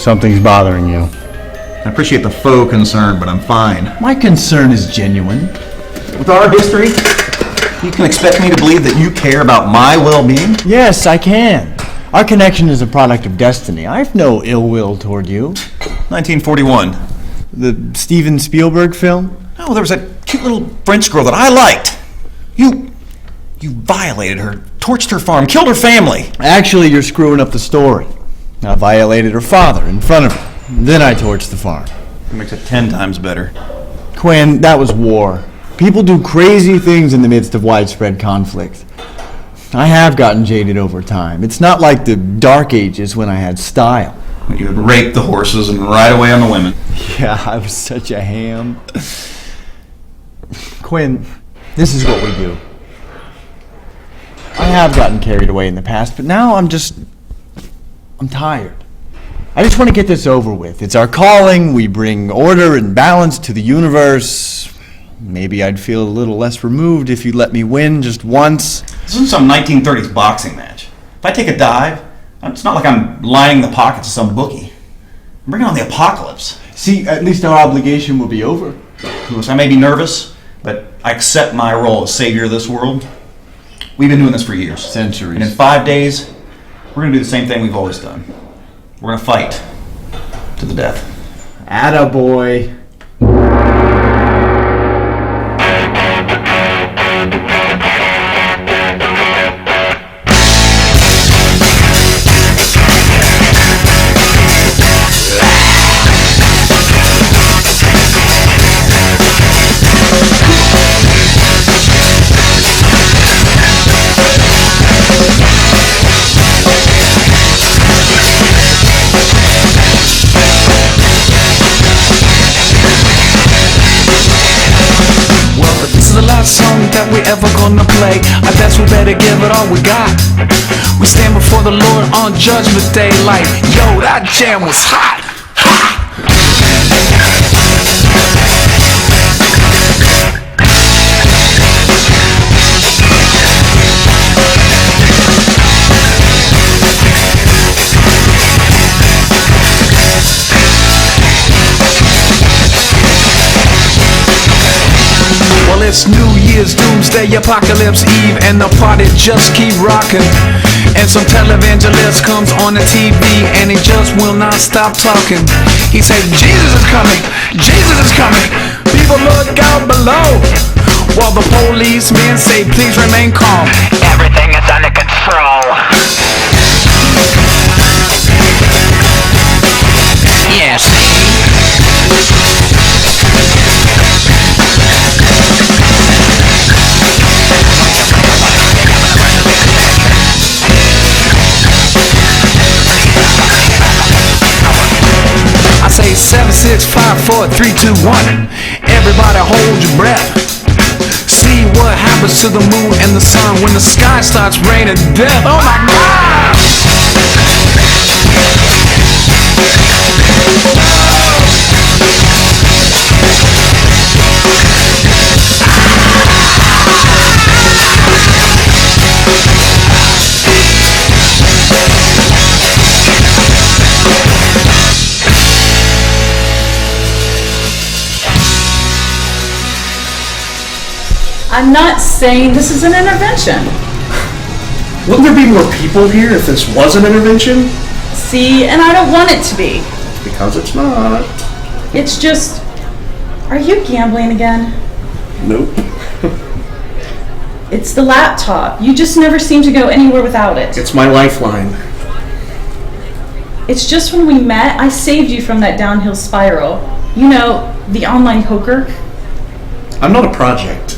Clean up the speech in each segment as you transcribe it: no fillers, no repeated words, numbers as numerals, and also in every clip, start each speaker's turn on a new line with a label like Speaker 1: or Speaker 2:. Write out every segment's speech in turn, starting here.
Speaker 1: Something's bothering you.
Speaker 2: I appreciate the faux concern, but I'm fine.
Speaker 1: My concern is genuine.
Speaker 2: With our history, you can expect me to believe that you care about my well-being?
Speaker 1: Yes, I can. Our connection is a product of destiny. I have no ill will toward you.
Speaker 2: 1941.
Speaker 1: The Steven Spielberg film?
Speaker 2: Oh, there was that cute little French girl that I liked. You violated her, torched her farm, killed her family.
Speaker 1: Actually, you're screwing up the story. I violated her father in front of her. Then I torched the farm.
Speaker 2: It makes it 10 times better.
Speaker 1: Quinn, that was war. People do crazy things in the midst of widespread conflict. I have gotten jaded over time. It's not like the Dark Ages when I had style.
Speaker 2: You would rape the horses and ride away on the women.
Speaker 1: Yeah, I was such a ham. Quinn, this is what we do. I have gotten carried away in the past, but now I'm tired. I just want to get this over with. It's our calling. We bring order and balance to the universe. Maybe I'd feel a little less removed if you'd let me win just once.
Speaker 2: This isn't some 1930s boxing match. If I take a dive, it's not like I'm lining the pockets of some bookie. I'm bringing on the apocalypse.
Speaker 1: See, at least our obligation will be over.
Speaker 2: Louis, I may be nervous, but I accept my role as savior of this world. We've been doing this for years.
Speaker 1: Centuries.
Speaker 2: And in 5 days, we're going to do the same thing we've always done. We're going to fight to the death.
Speaker 1: Attaboy.
Speaker 3: Song that we ever gonna play. I guess we better give it all we got. We stand before the Lord on Judgment Day like, yo, that jam was hot. Well, it's New Year's, Doomsday, Apocalypse Eve, and the party just keep rocking. And some televangelist comes on the TV, and he just will not stop talking. He said, Jesus is coming, Jesus is coming. People look out below, while the policemen say, please remain calm. Everything is under control. Yes. I say 7, 6, 5, 4, 3, 2, 1. Everybody hold your breath. See what happens to the moon and the sun when the sky starts raining death. Oh my God!
Speaker 4: I'm not saying this is an intervention.
Speaker 5: Wouldn't there be more people here if this was an intervention?
Speaker 4: See, and I don't want it to be.
Speaker 5: Because it's not.
Speaker 4: It's just, are you gambling again?
Speaker 5: Nope.
Speaker 4: It's the laptop. You just never seem to go anywhere without it.
Speaker 5: It's my lifeline.
Speaker 4: It's just when we met, I saved you from that downhill spiral. You know, the online poker.
Speaker 5: I'm not a project.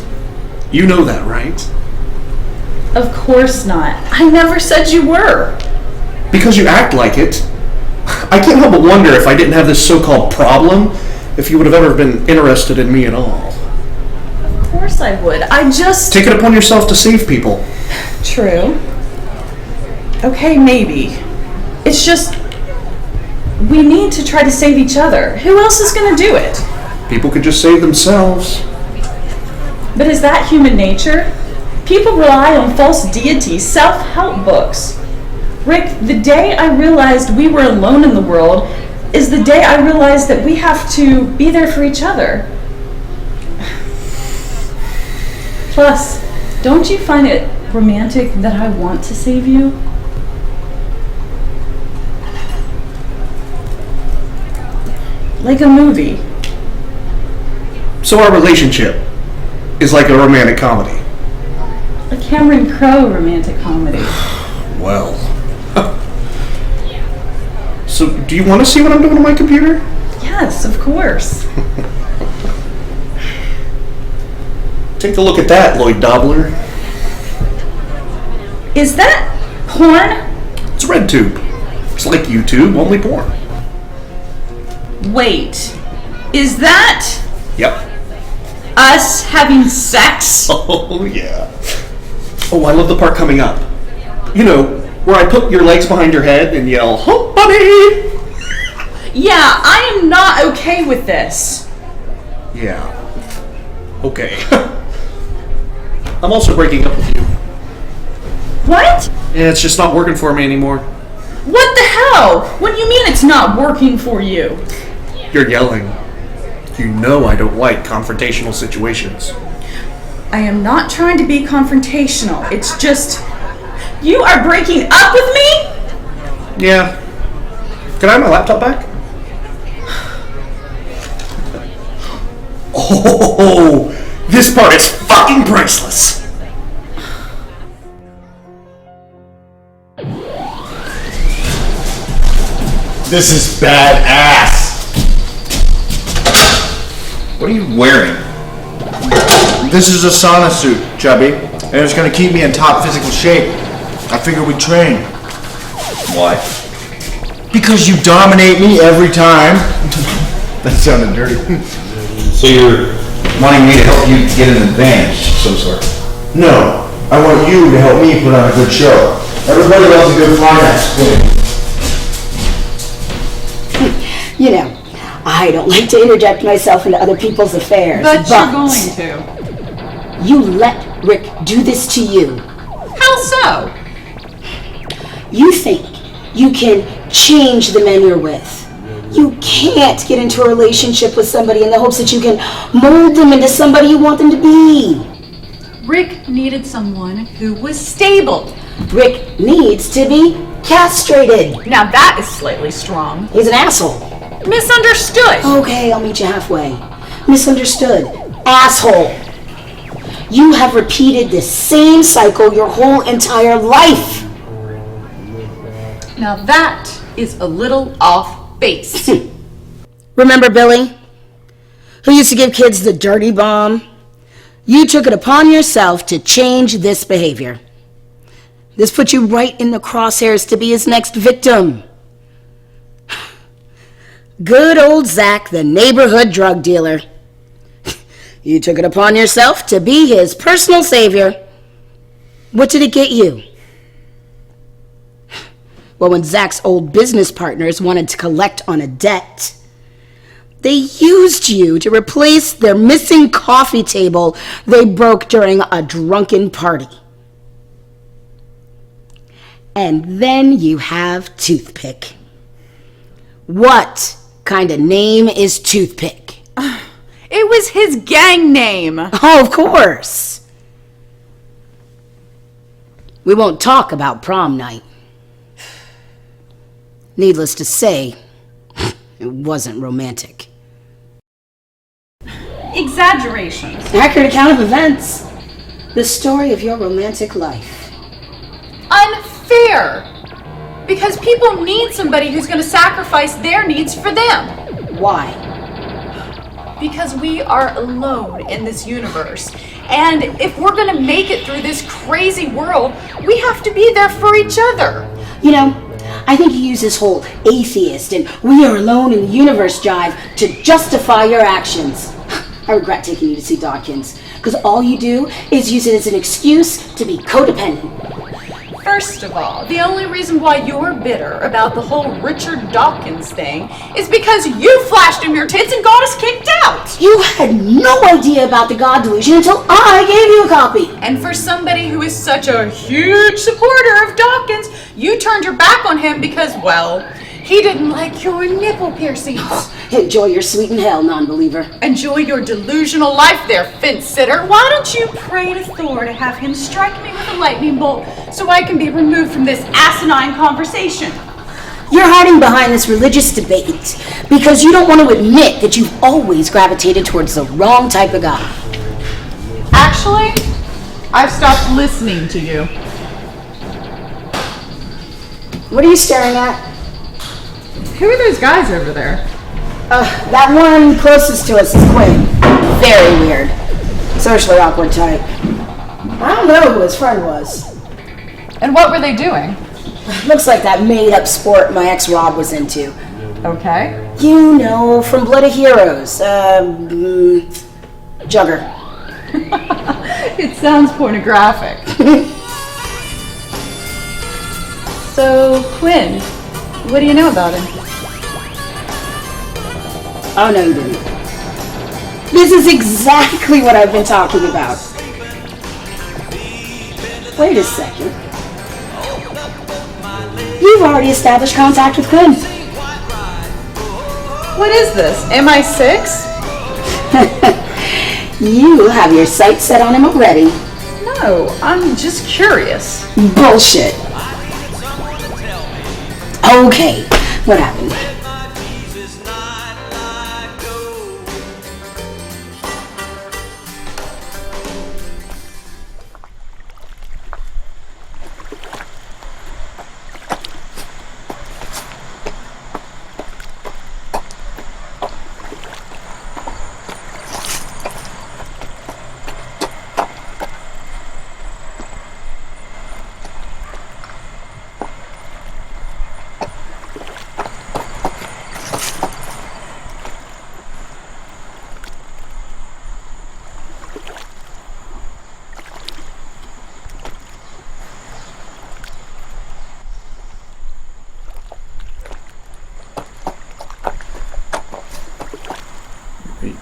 Speaker 5: You know that, right?
Speaker 4: Of course not. I never said you were.
Speaker 5: Because you act like it. I can't help but wonder if I didn't have this so-called problem, if you would have ever been interested in me at all.
Speaker 4: Of course I would. I just...
Speaker 5: Take it upon yourself to save people.
Speaker 4: True. Okay, maybe. It's just... we need to try to save each other. Who else is going to do it?
Speaker 5: People could just save themselves.
Speaker 4: But is that human nature? People rely on false deities, self-help books. Rick, the day I realized we were alone in the world, is the day I realized that we have to be there for each other. Plus, don't you find it romantic that I want to save you? Like a movie.
Speaker 5: So our relationship is like a romantic comedy.
Speaker 4: A Cameron Crowe romantic comedy.
Speaker 5: Well. So, do you want to see what I'm doing on my computer?
Speaker 4: Yes, of course.
Speaker 5: Take a look at that, Lloyd Dobler.
Speaker 4: Is that porn?
Speaker 5: It's RedTube. It's like YouTube, only porn.
Speaker 4: Wait, is that
Speaker 5: Yep.
Speaker 4: us having sex?
Speaker 5: Oh, yeah. Oh, I love the part coming up. You know, where I put your legs behind your head and yell, "Oh, buddy!"
Speaker 4: Yeah, I am not okay with this.
Speaker 5: Yeah. Okay. I'm also breaking up with you.
Speaker 4: What?
Speaker 5: Yeah, it's just not working for me anymore.
Speaker 4: What the hell? What do you mean it's not working for you?
Speaker 5: You're yelling. You know I don't like confrontational situations.
Speaker 4: I am not trying to be confrontational. It's just, you are breaking up with me?
Speaker 5: Yeah. Can I have my laptop back? Oh, this part is fucking priceless.
Speaker 1: This is badass.
Speaker 2: What are you wearing?
Speaker 1: This is a sauna suit, Chubby, and it's gonna keep me in top physical shape. I figure we train.
Speaker 2: Why?
Speaker 1: Because you dominate me every time. That sounded dirty.
Speaker 2: So you're wanting me to help you get an advantage of some sort?
Speaker 1: No, I want you to help me put on a good show. Everybody loves a good climax queen.
Speaker 6: You know, I don't like to interject myself into other people's affairs.
Speaker 4: But you're going to.
Speaker 6: You let Rick do this to you.
Speaker 4: How so?
Speaker 6: You think you can change the men you're with. You can't get into a relationship with somebody in the hopes that you can mold them into somebody you want them to be.
Speaker 4: Rick needed someone who was stable.
Speaker 6: Rick needs to be castrated.
Speaker 4: Now that is slightly strong.
Speaker 6: He's an asshole.
Speaker 4: Misunderstood.
Speaker 6: Okay, I'll meet you halfway. Misunderstood. Asshole. You have repeated this same cycle your whole entire life.
Speaker 4: Now that is a little off base.
Speaker 6: Remember Billy, who used to give kids the dirty bomb? You took it upon yourself to change this behavior. This put you right in the crosshairs to be his next victim. Good old Zach, the neighborhood drug dealer. You took it upon yourself to be his personal savior. What did it get you? Well, when Zach's old business partners wanted to collect on a debt, they used you to replace their missing coffee table they broke during a drunken party. And then you have Toothpick. What kind of name is Toothpick?
Speaker 4: It was his gang name.
Speaker 6: Oh, of course. We won't talk about prom night. Needless to say, it wasn't romantic.
Speaker 4: Exaggerations.
Speaker 6: Accurate account of events. The story of your romantic life.
Speaker 4: Unfair. Because people need somebody who's going to sacrifice their needs for them.
Speaker 6: Why?
Speaker 4: Because we are alone in this universe. And if we're going to make it through this crazy world, we have to be there for each other.
Speaker 6: You know, I think you use this whole atheist and we are alone in the universe jive to justify your actions. I regret taking you to see Dawkins, because all you do is use it as an excuse to be codependent.
Speaker 4: First of all, the only reason why you're bitter about the whole Richard Dawkins thing is because you flashed him your tits and got us kicked out.
Speaker 6: You had no idea about the God delusion until I gave you a copy.
Speaker 4: And for somebody who is such a huge supporter of Dawkins, you turned your back on him because, well, He didn't like your nipple piercings.
Speaker 6: Enjoy your sweet in hell, non-believer.
Speaker 4: Enjoy your delusional life there, fence sitter. Why don't you pray to Thor to have him strike me with a lightning bolt so I can be removed from this asinine conversation?
Speaker 6: You're hiding behind this religious debate because you don't want to admit that you've always gravitated towards the wrong type of guy.
Speaker 4: Actually, I've stopped listening to you.
Speaker 6: What are you staring at?
Speaker 4: Who are those guys over there?
Speaker 6: That one closest to us is Quinn. Very weird. Socially awkward type. I don't know who his friend was.
Speaker 4: And what were they doing?
Speaker 6: Looks like that made-up sport my ex Rob was into.
Speaker 4: Okay.
Speaker 6: You know, from Blood of Heroes. Jugger.
Speaker 4: It sounds pornographic. So, Quinn, what do you know about him?
Speaker 6: Oh, no, you didn't. This is exactly what I've been talking about. Wait a second. You've already established contact with Quinn.
Speaker 4: What is this, MI6?
Speaker 6: You have your sights set on him already.
Speaker 4: No, I'm just curious.
Speaker 6: Bullshit. Okay, what happened?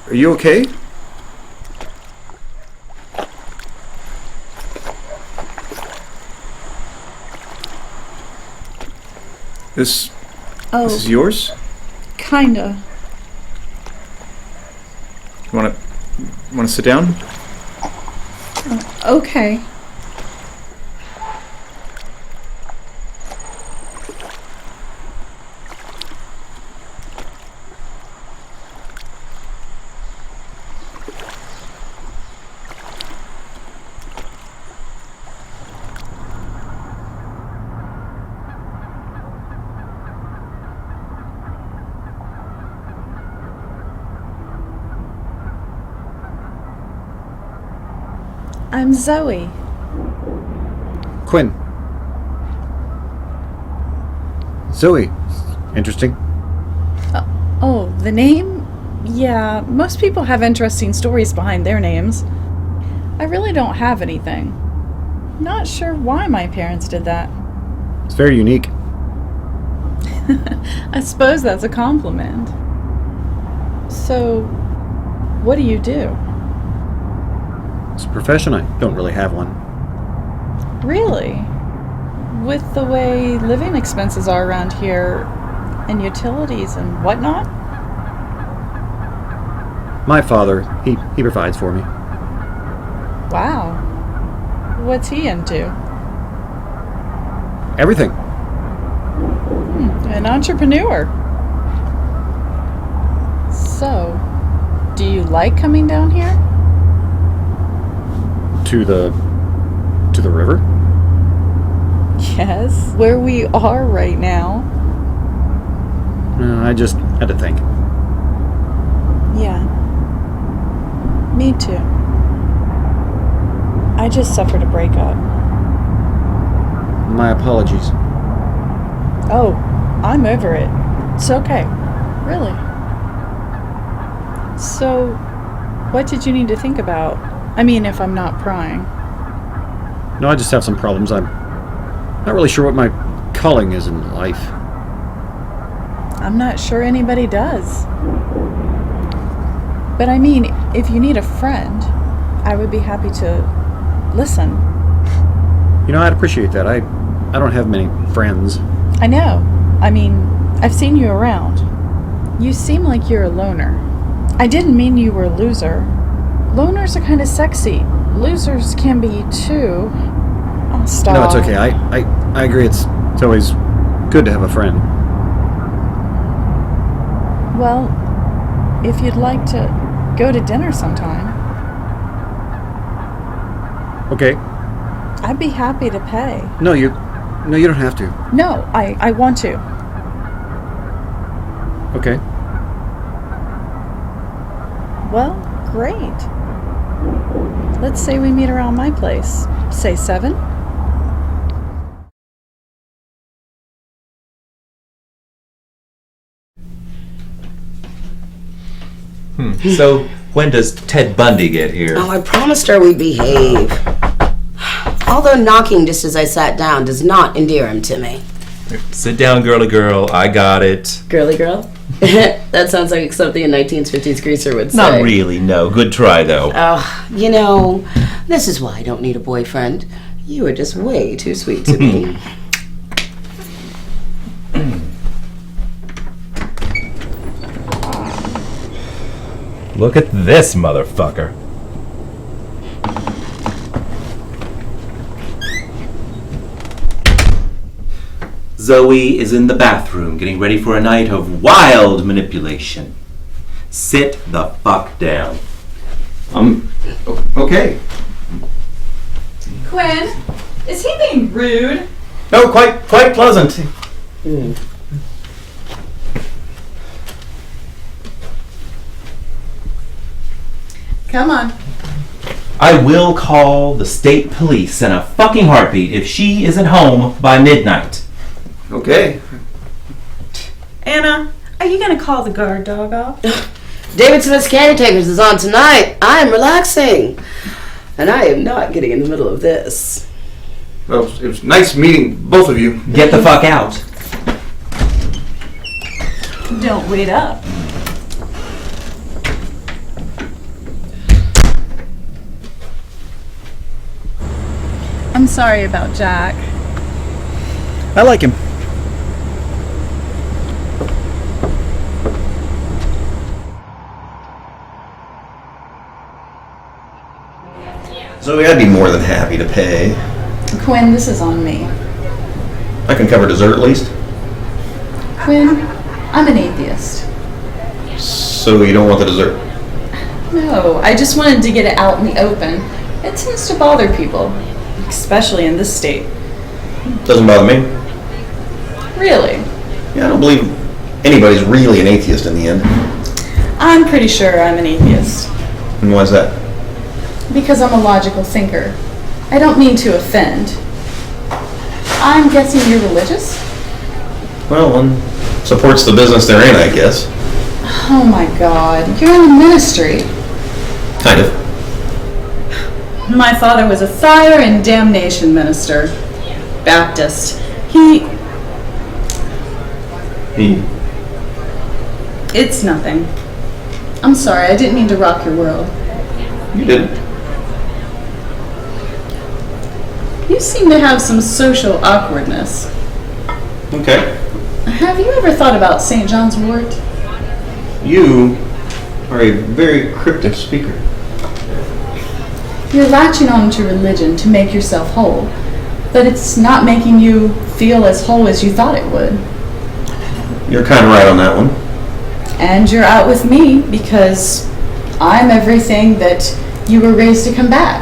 Speaker 5: Are you okay? This is yours?
Speaker 4: Kinda.
Speaker 5: You wanna sit down?
Speaker 4: Okay. I'm Zoe.
Speaker 5: Quinn. Zoe. Interesting.
Speaker 4: Oh, the name? Yeah, most people have interesting stories behind their names. I really don't have anything. Not sure why my parents did that.
Speaker 5: It's very unique.
Speaker 4: I suppose that's a compliment. So, what do you do?
Speaker 5: As a profession, I don't really have one.
Speaker 4: Really? With the way living expenses are around here, and utilities and whatnot?
Speaker 5: My father, he provides for me.
Speaker 4: Wow. What's he into?
Speaker 5: Everything.
Speaker 4: An entrepreneur. So, do you like coming down here?
Speaker 5: To the river?
Speaker 4: Yes, where we are right now.
Speaker 5: No, I just had to think.
Speaker 4: Yeah. Me too. I just suffered a breakup.
Speaker 5: My apologies.
Speaker 4: Oh, I'm over it. It's okay. Really. So, what did you need to think about? I mean, if I'm not prying.
Speaker 5: No, I just have some problems. I'm not really sure what my calling is in life.
Speaker 4: I'm not sure anybody does. But I mean, if you need a friend, I would be happy to listen.
Speaker 5: You know, I'd appreciate that. I don't have many friends.
Speaker 4: I know. I mean, I've seen you around. You seem like you're a loner. I didn't mean you were a loser. Loners are kind of sexy. Losers can be too. Oh, stop.
Speaker 7: No, it's okay. I agree. It's always good to have a friend.
Speaker 4: Well, if you'd like to go to dinner sometime,
Speaker 7: Okay.
Speaker 4: I'd be happy to pay.
Speaker 7: No, you don't have to.
Speaker 4: No, I want to.
Speaker 7: Okay.
Speaker 4: Well, great. Let's say we meet around my place. Say 7?
Speaker 8: So, when does Ted Bundy get here?
Speaker 6: Oh, I promised her we'd behave. Although knocking just as I sat down does not endear him to me.
Speaker 8: Sit down, girly girl. I got it.
Speaker 6: Girly girl? That sounds like something a 1950s greaser would say.
Speaker 8: Not really, no. Good try, though.
Speaker 6: Oh, you know, this is why I don't need a boyfriend. You are just way too sweet to me.
Speaker 8: Look at this motherfucker. Zoe is in the bathroom getting ready for a night of wild manipulation. Sit the fuck down.
Speaker 2: Okay.
Speaker 4: Quinn, is he being rude?
Speaker 2: No, quite pleasant.
Speaker 4: Come on.
Speaker 8: I will call the state police in a fucking heartbeat if she isn't home by midnight.
Speaker 2: Okay.
Speaker 9: Anna, are you going to call the guard dog off?
Speaker 6: David Smith's Caretakers is on tonight. I am relaxing. And I am not getting in the middle of this.
Speaker 5: Well, it was nice meeting both of you.
Speaker 8: Get the fuck out.
Speaker 9: Don't wait up.
Speaker 4: I'm sorry about Jack.
Speaker 1: I like him.
Speaker 2: Zoe, I'd be more than happy to pay.
Speaker 4: Quinn, this is on me.
Speaker 2: I can cover dessert at least.
Speaker 4: Quinn, I'm an atheist.
Speaker 2: So you don't want the dessert?
Speaker 4: No, I just wanted to get it out in the open. It tends to bother people, especially in this state.
Speaker 2: Doesn't bother me.
Speaker 4: Really?
Speaker 2: Yeah, I don't believe anybody's really an atheist in the end.
Speaker 4: I'm pretty sure I'm an atheist.
Speaker 2: And why's that?
Speaker 4: Because I'm a logical thinker. I don't mean to offend. I'm guessing you're religious?
Speaker 2: Well, one supports the business they're in, I guess.
Speaker 4: Oh my god, you're in the ministry.
Speaker 2: Kind of.
Speaker 4: My father was a fire and damnation minister. Baptist. He... It's nothing. I'm sorry, I didn't mean to rock your world.
Speaker 2: You didn't.
Speaker 4: You seem to have some social awkwardness.
Speaker 2: Okay.
Speaker 4: Have you ever thought about St. John's wort?
Speaker 2: You are a very cryptic speaker.
Speaker 4: You're latching on to religion to make yourself whole, but it's not making you feel as whole as you thought it would.
Speaker 2: You're kind of right on that one.
Speaker 4: And you're out with me because I'm everything that you were raised to combat.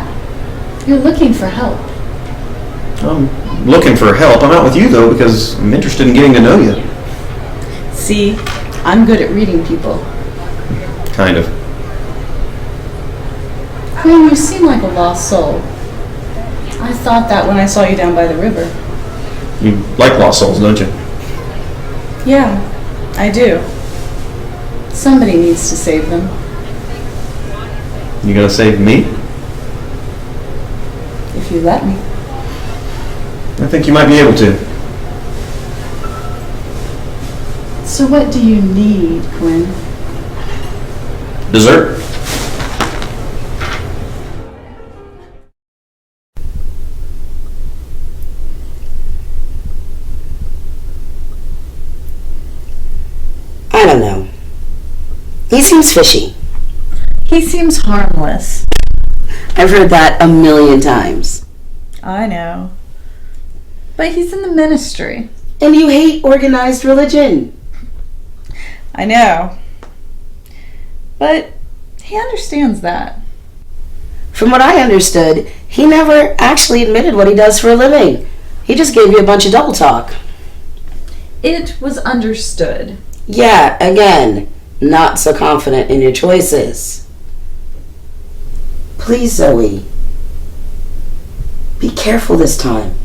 Speaker 4: You're looking for help.
Speaker 2: I'm looking for help. I'm out with you, though, because I'm interested in getting to know you.
Speaker 4: See, I'm good at reading people.
Speaker 2: Kind of.
Speaker 4: Quinn, you seem like a lost soul. I thought that when I saw you down by the river.
Speaker 2: You like lost souls, don't you?
Speaker 4: Yeah, I do. Somebody needs to save them.
Speaker 2: You gonna save me?
Speaker 4: If you let me.
Speaker 2: I think you might be able to.
Speaker 4: So what do you need, Quinn?
Speaker 2: Dessert.
Speaker 6: don't know. He seems fishy.
Speaker 4: He seems harmless.
Speaker 6: I've heard that a million times.
Speaker 4: I know. But he's in the ministry.
Speaker 6: And you hate organized religion.
Speaker 4: I know. But he understands that.
Speaker 6: From what I understood, he never actually admitted what he does for a living. He just gave you a bunch of double talk.
Speaker 4: It was understood.
Speaker 6: Yeah, again, not so confident in your choices. Please, Zoe. Be careful this time.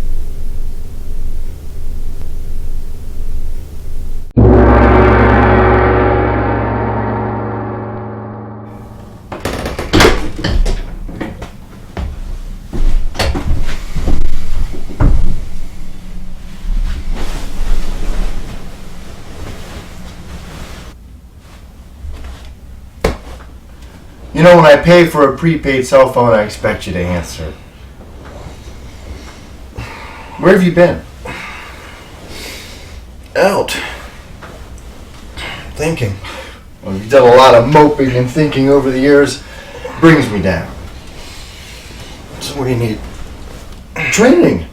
Speaker 1: You know, when I pay for a prepaid cell phone, I expect you to answer. Where have you been? Out. Thinking. Well, you've done a lot of moping and thinking over the years. Brings me down. So what do you need? Training.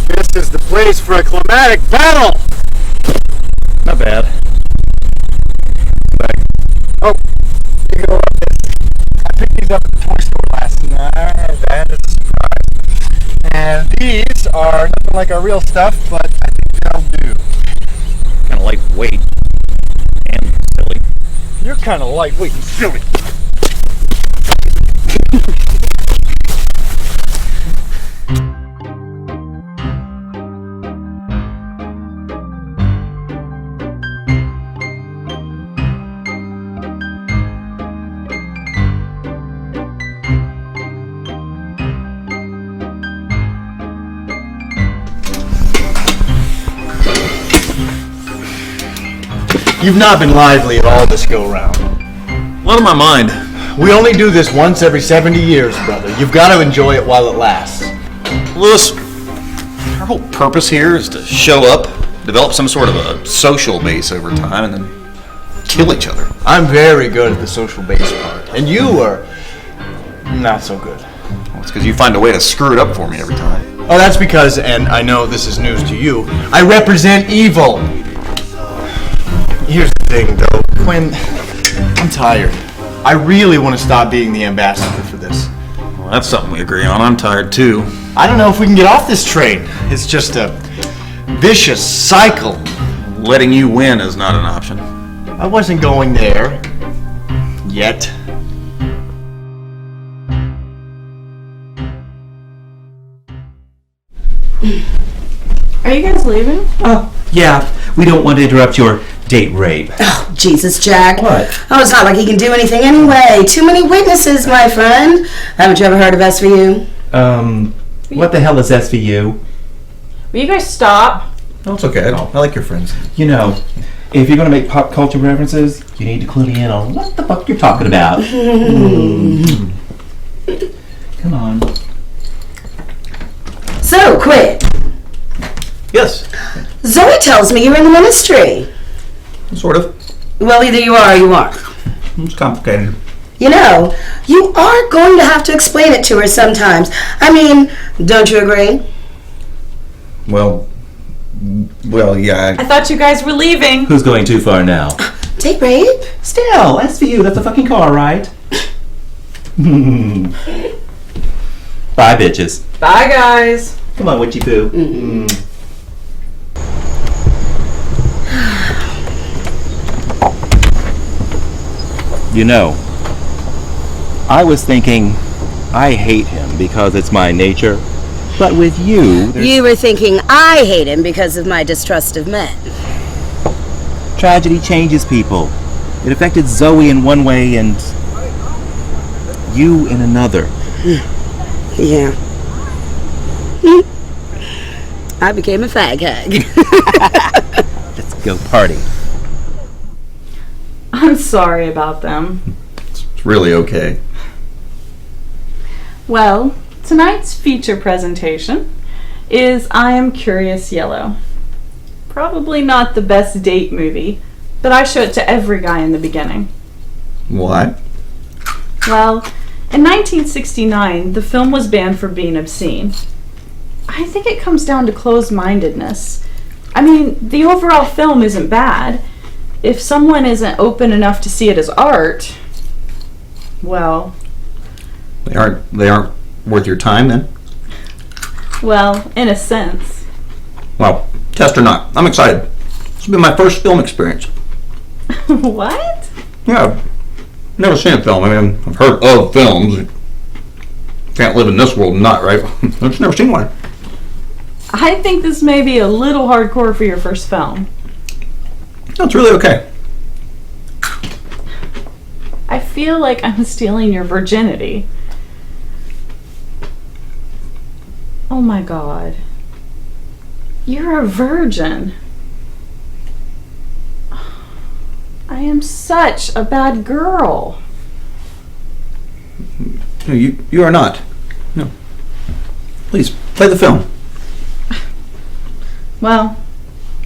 Speaker 1: This is the place for a climatic battle! Not bad. Oh, you go like this. I picked these up at the toy store last night. That is a surprise. And these are nothing like our real stuff, but I think they'll do.
Speaker 2: Kind of lightweight and silly.
Speaker 1: You're kind of lightweight and silly. You've not been lively at all this go-round.
Speaker 2: What on my mind?
Speaker 1: We only do this once every 70 years, brother. You've got to enjoy it while it lasts.
Speaker 2: Lewis, our whole purpose here is to show up, develop some sort of a social base over time, and then kill each other.
Speaker 1: I'm very good at the social base part, and you are not so good.
Speaker 2: Well, it's because you find a way to screw it up for me every time.
Speaker 1: Oh, that's because, and I know this is news to you, I represent evil. Here's the thing, though, Quinn, I'm tired. I really want to stop being the ambassador for this.
Speaker 2: Well, that's something we agree on. I'm tired, too.
Speaker 1: I don't know if we can get off this train. It's just a vicious cycle.
Speaker 2: Letting you win is not an option.
Speaker 1: I wasn't going there. Yet.
Speaker 9: Are you guys leaving?
Speaker 8: Oh, yeah. We don't want to interrupt your date rape.
Speaker 6: Oh, Jesus, Jack.
Speaker 8: What?
Speaker 6: Oh, it's not like he can do anything anyway. Too many witnesses, my friend. Haven't you ever heard of SVU?
Speaker 8: What the hell is SVU?
Speaker 9: Will you guys stop?
Speaker 2: No, it's okay. I like your friends.
Speaker 8: You know, if you're going to make pop culture references, you need to clue me in on what the fuck you're talking about. Come on.
Speaker 6: So, quit.
Speaker 2: Yes.
Speaker 6: Zoe tells me you're in the ministry.
Speaker 2: Sort of.
Speaker 6: Well, either you are or you aren't.
Speaker 2: It's complicated.
Speaker 6: You know, you are going to have to explain it to her sometimes. I mean, don't you agree?
Speaker 2: Well, yeah.
Speaker 9: I thought you guys were leaving.
Speaker 8: Who's going too far now?
Speaker 6: Date rape?
Speaker 8: Still, SVU, that's a fucking car, right? Bye, bitches.
Speaker 9: Bye, guys.
Speaker 8: Come on, witchy poo. You know, I was thinking I hate him because it's my nature, but with you,
Speaker 6: You were thinking I hate him because of my distrust of men.
Speaker 8: tragedy changes people. It affected Zoe in one way and you in another.
Speaker 6: Yeah. I became a fag hag.
Speaker 8: Let's go party.
Speaker 9: I'm sorry about them.
Speaker 2: It's really okay.
Speaker 9: Well, tonight's feature presentation is I Am Curious Yellow. Probably not the best date movie, but I show it to every guy in the beginning.
Speaker 2: Why?
Speaker 9: Well, in 1969, the film was banned for being obscene. I think it comes down to closed-mindedness. I mean, the overall film isn't bad. If someone isn't open enough to see it as art, well...
Speaker 2: They aren't worth your time, then?
Speaker 9: Well, in a sense.
Speaker 2: Well, test or not, I'm excited. This will be my first film experience.
Speaker 9: What?
Speaker 2: Yeah, I've never seen a film. I mean, I've heard of films. Can't live in this world and not, right? I've just never seen one.
Speaker 9: I think this may be a little hardcore for your first film.
Speaker 2: That's really okay.
Speaker 9: I feel like I'm stealing your virginity. Oh my god. You're a virgin. I am such a bad girl.
Speaker 2: No, you are not. No. Please, play the film.
Speaker 9: Well,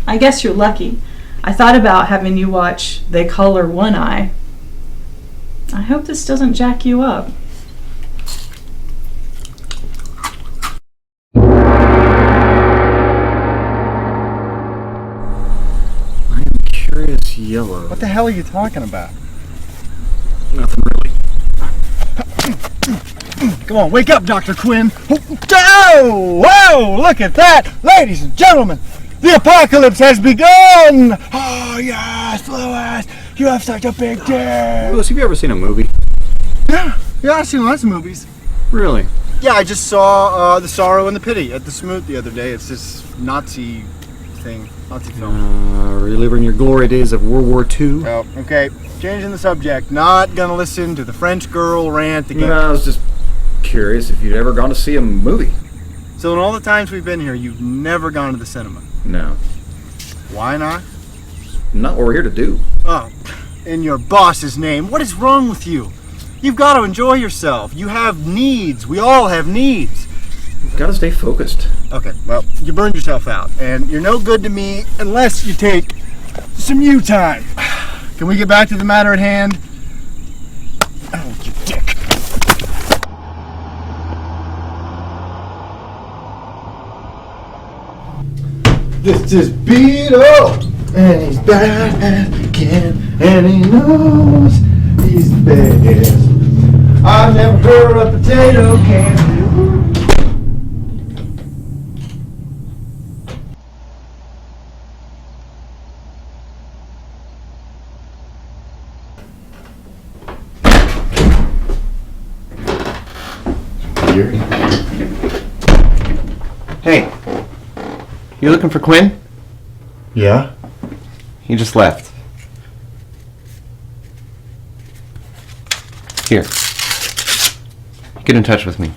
Speaker 9: I guess you're lucky. I thought about having you watch They Color One Eye. I hope this doesn't jack you up.
Speaker 7: Curious Yellow.
Speaker 1: What the hell are you talking about?
Speaker 7: Nothing really.
Speaker 1: Come on, wake up, Dr. Quinn. Oh, whoa, look at that. Ladies and gentlemen, the apocalypse has begun. Oh, yes, Lewis, you have such a big dick.
Speaker 7: Lewis, have you ever seen a movie?
Speaker 1: Yeah, I've seen lots of movies.
Speaker 7: Really?
Speaker 1: Yeah, I just saw The Sorrow and the Pity at the Smoot the other day. It's this Nazi thing, Nazi film.
Speaker 7: Reliving your glory days of World War II?
Speaker 1: Oh, okay, changing the subject. Not gonna listen to the French girl rant again.
Speaker 7: No, I was just curious if you'd ever gone to see a movie.
Speaker 1: So in all the times we've been here, you've never gone to the cinema.
Speaker 7: No.
Speaker 1: Why not?
Speaker 7: Not what we're here to do.
Speaker 1: Oh, in your boss's name, what is wrong with you? You've got to enjoy yourself. You have needs. We all have needs.
Speaker 7: You've got to stay focused.
Speaker 1: Okay, well, you burned yourself out, and you're no good to me unless you take some you time. Can we get back to the matter at hand? Oh, you dick. This is Beetle, and he's bad as akin, and he knows he's the best. I've never heard a potato can do.
Speaker 10: Hey, you looking for Quinn?
Speaker 1: Yeah?
Speaker 10: He just left. Here. Get in touch with me.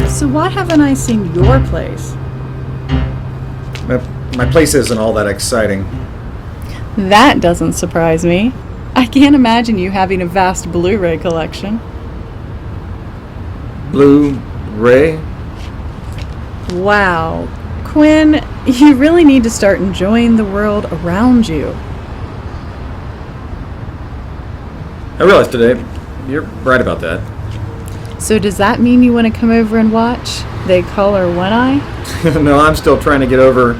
Speaker 4: So why haven't I seen your place?
Speaker 7: My place isn't all that exciting.
Speaker 4: That doesn't surprise me. I can't imagine you having a vast Blu-ray collection.
Speaker 7: Blu-ray?
Speaker 4: Wow. Quinn, you really need to start enjoying the world around you.
Speaker 7: I realized today, you're right about that.
Speaker 4: So does that mean you want to come over and watch They Color One Eye?
Speaker 7: No, I'm still trying to get over...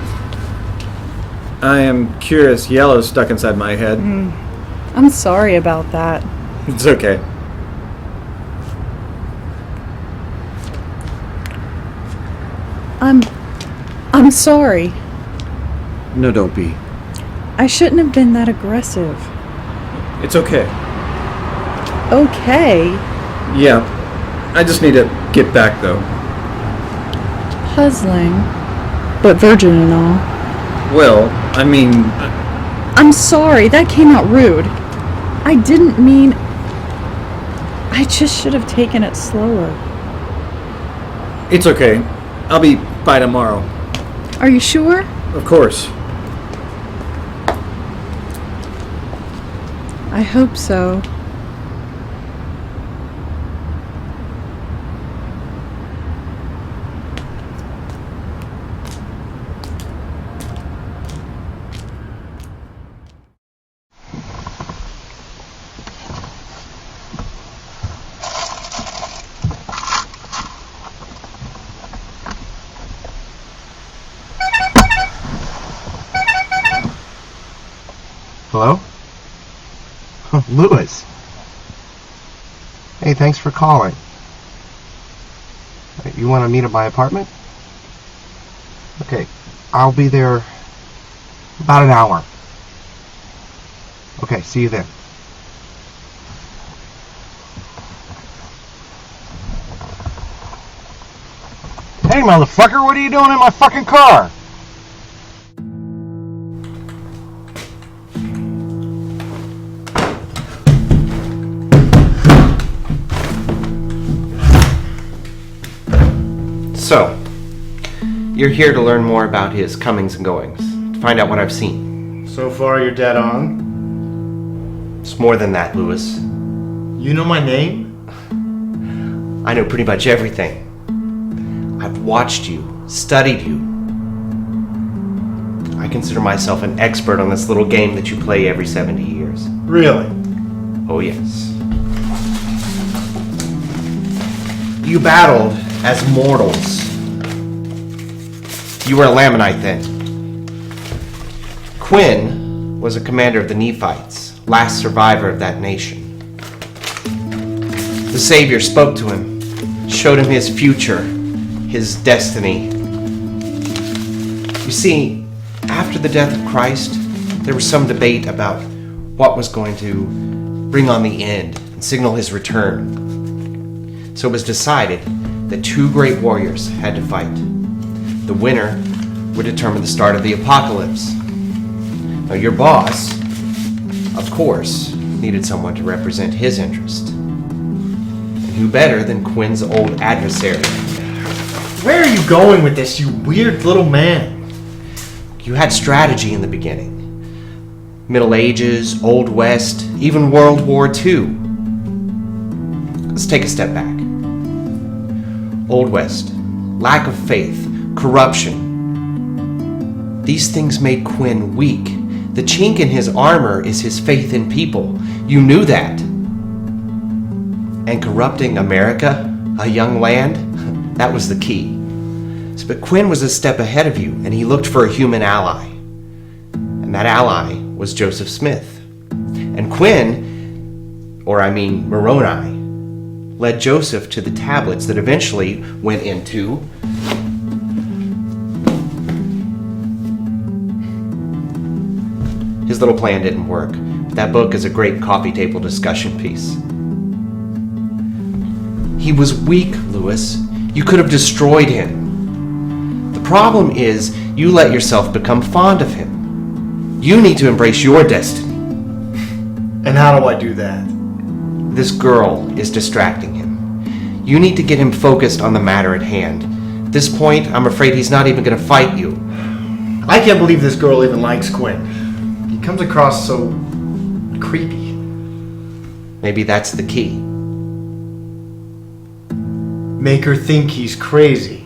Speaker 7: I am curious yellow stuck inside my head.
Speaker 4: I'm sorry about that.
Speaker 7: It's okay.
Speaker 4: I'm sorry.
Speaker 7: No, don't be.
Speaker 4: I shouldn't have been that aggressive.
Speaker 7: It's okay.
Speaker 4: Okay.
Speaker 7: Yeah, I just need to get back, though.
Speaker 4: Puzzling. But virgin and all.
Speaker 7: Well, I mean...
Speaker 4: I'm sorry, that came out rude. I didn't mean... I just should have taken it slower.
Speaker 7: It's okay. I'll be by tomorrow.
Speaker 4: Are you sure?
Speaker 7: Of course.
Speaker 4: I hope so.
Speaker 11: Hello? Lewis. Hey, thanks for calling. You want to meet at my apartment? Okay, I'll be there about an hour. Okay, see you then. Hey, motherfucker, what are you doing in my fucking car?
Speaker 10: So, you're here to learn more about his comings and goings, to find out what I've seen.
Speaker 11: So far, you're dead on.
Speaker 10: It's more than that, Lewis.
Speaker 11: You know my name?
Speaker 10: I know pretty much everything. I've watched you, studied you. I consider myself an expert on this little game that you play every 70 years.
Speaker 11: Really?
Speaker 10: Oh, yes. You battled as mortals. You were a Lamanite then. Quinn was a commander of the Nephites, last survivor of that nation. The Savior spoke to him, showed him his future, his destiny. You see, after the death of Christ, there was some debate about what was going to bring on the end and signal his return. So it was decided that two great warriors had to fight. The winner would determine the start of the apocalypse. Now, your boss, of course, needed someone to represent his interest. And who better than Quinn's old adversary?
Speaker 11: Where are you going with this, you weird little man?
Speaker 10: You had strategy in the beginning. Middle Ages, Old West, even World War II. Let's take a step back. Old West, lack of faith, corruption. These things made Quinn weak. The chink in his armor is his faith in people. You knew that. And corrupting America, a young land, that was the key. But Quinn was a step ahead of you, and he looked for a human ally. And that ally was Joseph Smith. And Quinn, Moroni, led Joseph to the tablets that eventually went into his little plan didn't work. That book is a great coffee table discussion piece. He was weak, Lewis. You could have destroyed him. The problem is you let yourself become fond of him. You need to embrace your destiny.
Speaker 11: And how do I do that?
Speaker 10: This girl is distracting him. You need to get him focused on the matter at hand. At this point, I'm afraid he's not even going to fight you.
Speaker 1: I can't believe this girl even likes Quinn. He comes across so creepy.
Speaker 10: Maybe that's the key.
Speaker 1: Make her think he's crazy.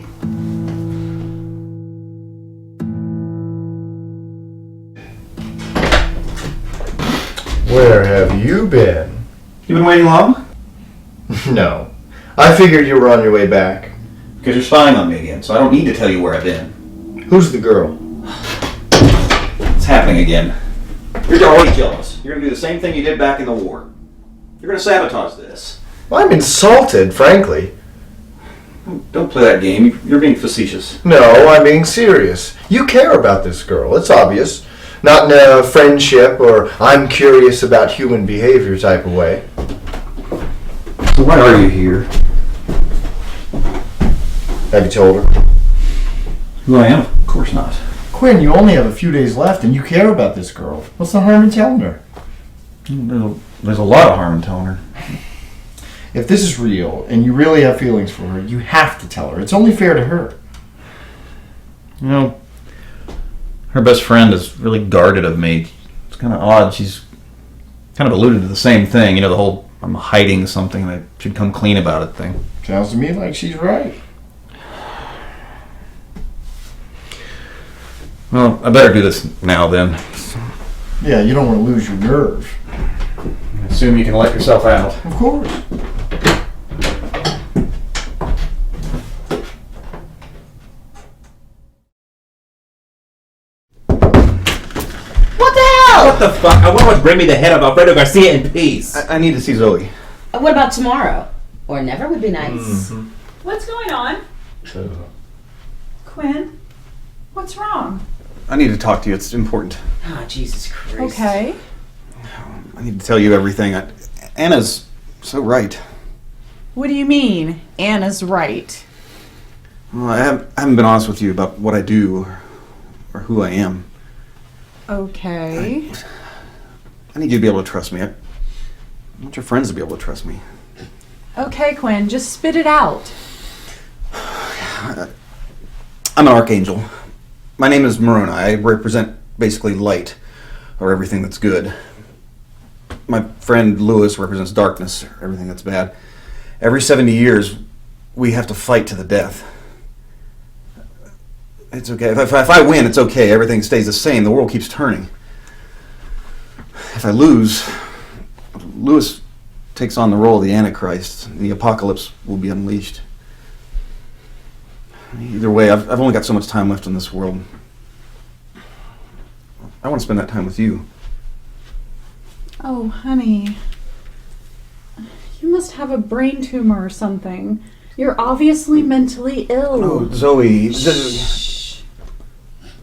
Speaker 1: Where have you been?
Speaker 2: You been waiting long?
Speaker 1: No. I figured you were on your way back.
Speaker 2: Because you're spying on me again, so I don't need to tell you where I've been.
Speaker 1: Who's the girl?
Speaker 2: It's happening again. You're already jealous. You're gonna do the same thing you did back in the war. You're gonna sabotage this.
Speaker 1: Well, I'm insulted, frankly.
Speaker 2: Don't play that game. You're being facetious.
Speaker 1: No, I'm being serious. You care about this girl, it's obvious. Not in a friendship or I'm curious about human behavior type of way.
Speaker 2: So why are you here?
Speaker 1: Have you told her?
Speaker 2: Who I am? Of course not.
Speaker 1: Quinn, you only have a few days left and you care about this girl. What's the harm in telling her?
Speaker 2: There's a lot of harm in telling her.
Speaker 1: If this is real and you really have feelings for her, you have to tell her. It's only fair to her.
Speaker 2: You know, her best friend is really guarded of me. It's kind of odd. She's kind of alluded to the same thing. You know, the whole I'm hiding something and I should come clean about it thing.
Speaker 1: Sounds to me like she's right.
Speaker 2: Well, I better do this now then.
Speaker 1: Yeah, you don't want to lose your nerve.
Speaker 2: I assume you can let yourself out.
Speaker 1: Of course.
Speaker 8: What the fuck? I want to bring me the head of Alfredo Garcia in peace.
Speaker 2: I need to see Zoe.
Speaker 6: What about tomorrow? Or never would be nice.
Speaker 9: What's going on? Quinn? What's wrong?
Speaker 2: I need to talk to you. It's important.
Speaker 6: Oh, Jesus Christ.
Speaker 9: Okay.
Speaker 2: I need to tell you everything. Anna's so right.
Speaker 4: What do you mean, Anna's right?
Speaker 2: Well, I haven't been honest with you about what I do or who I am.
Speaker 4: Okay.
Speaker 2: I need you to be able to trust me. I want your friends to be able to trust me.
Speaker 4: Okay, Quinn, just spit it out.
Speaker 2: I'm an archangel. My name is Morona. I represent basically light, or everything that's good. My friend Lewis represents darkness, or everything that's bad. Every 70 years, we have to fight to the death. It's okay. If I win, it's okay. Everything stays the same. The world keeps turning. If I lose, Lewis takes on the role of the Antichrist. The apocalypse will be unleashed. Either way, I've only got so much time left in this world. I want to spend that time with you.
Speaker 4: Oh, honey. You must have a brain tumor or something. You're obviously mentally ill.
Speaker 2: Oh, Zoe.
Speaker 4: Shh.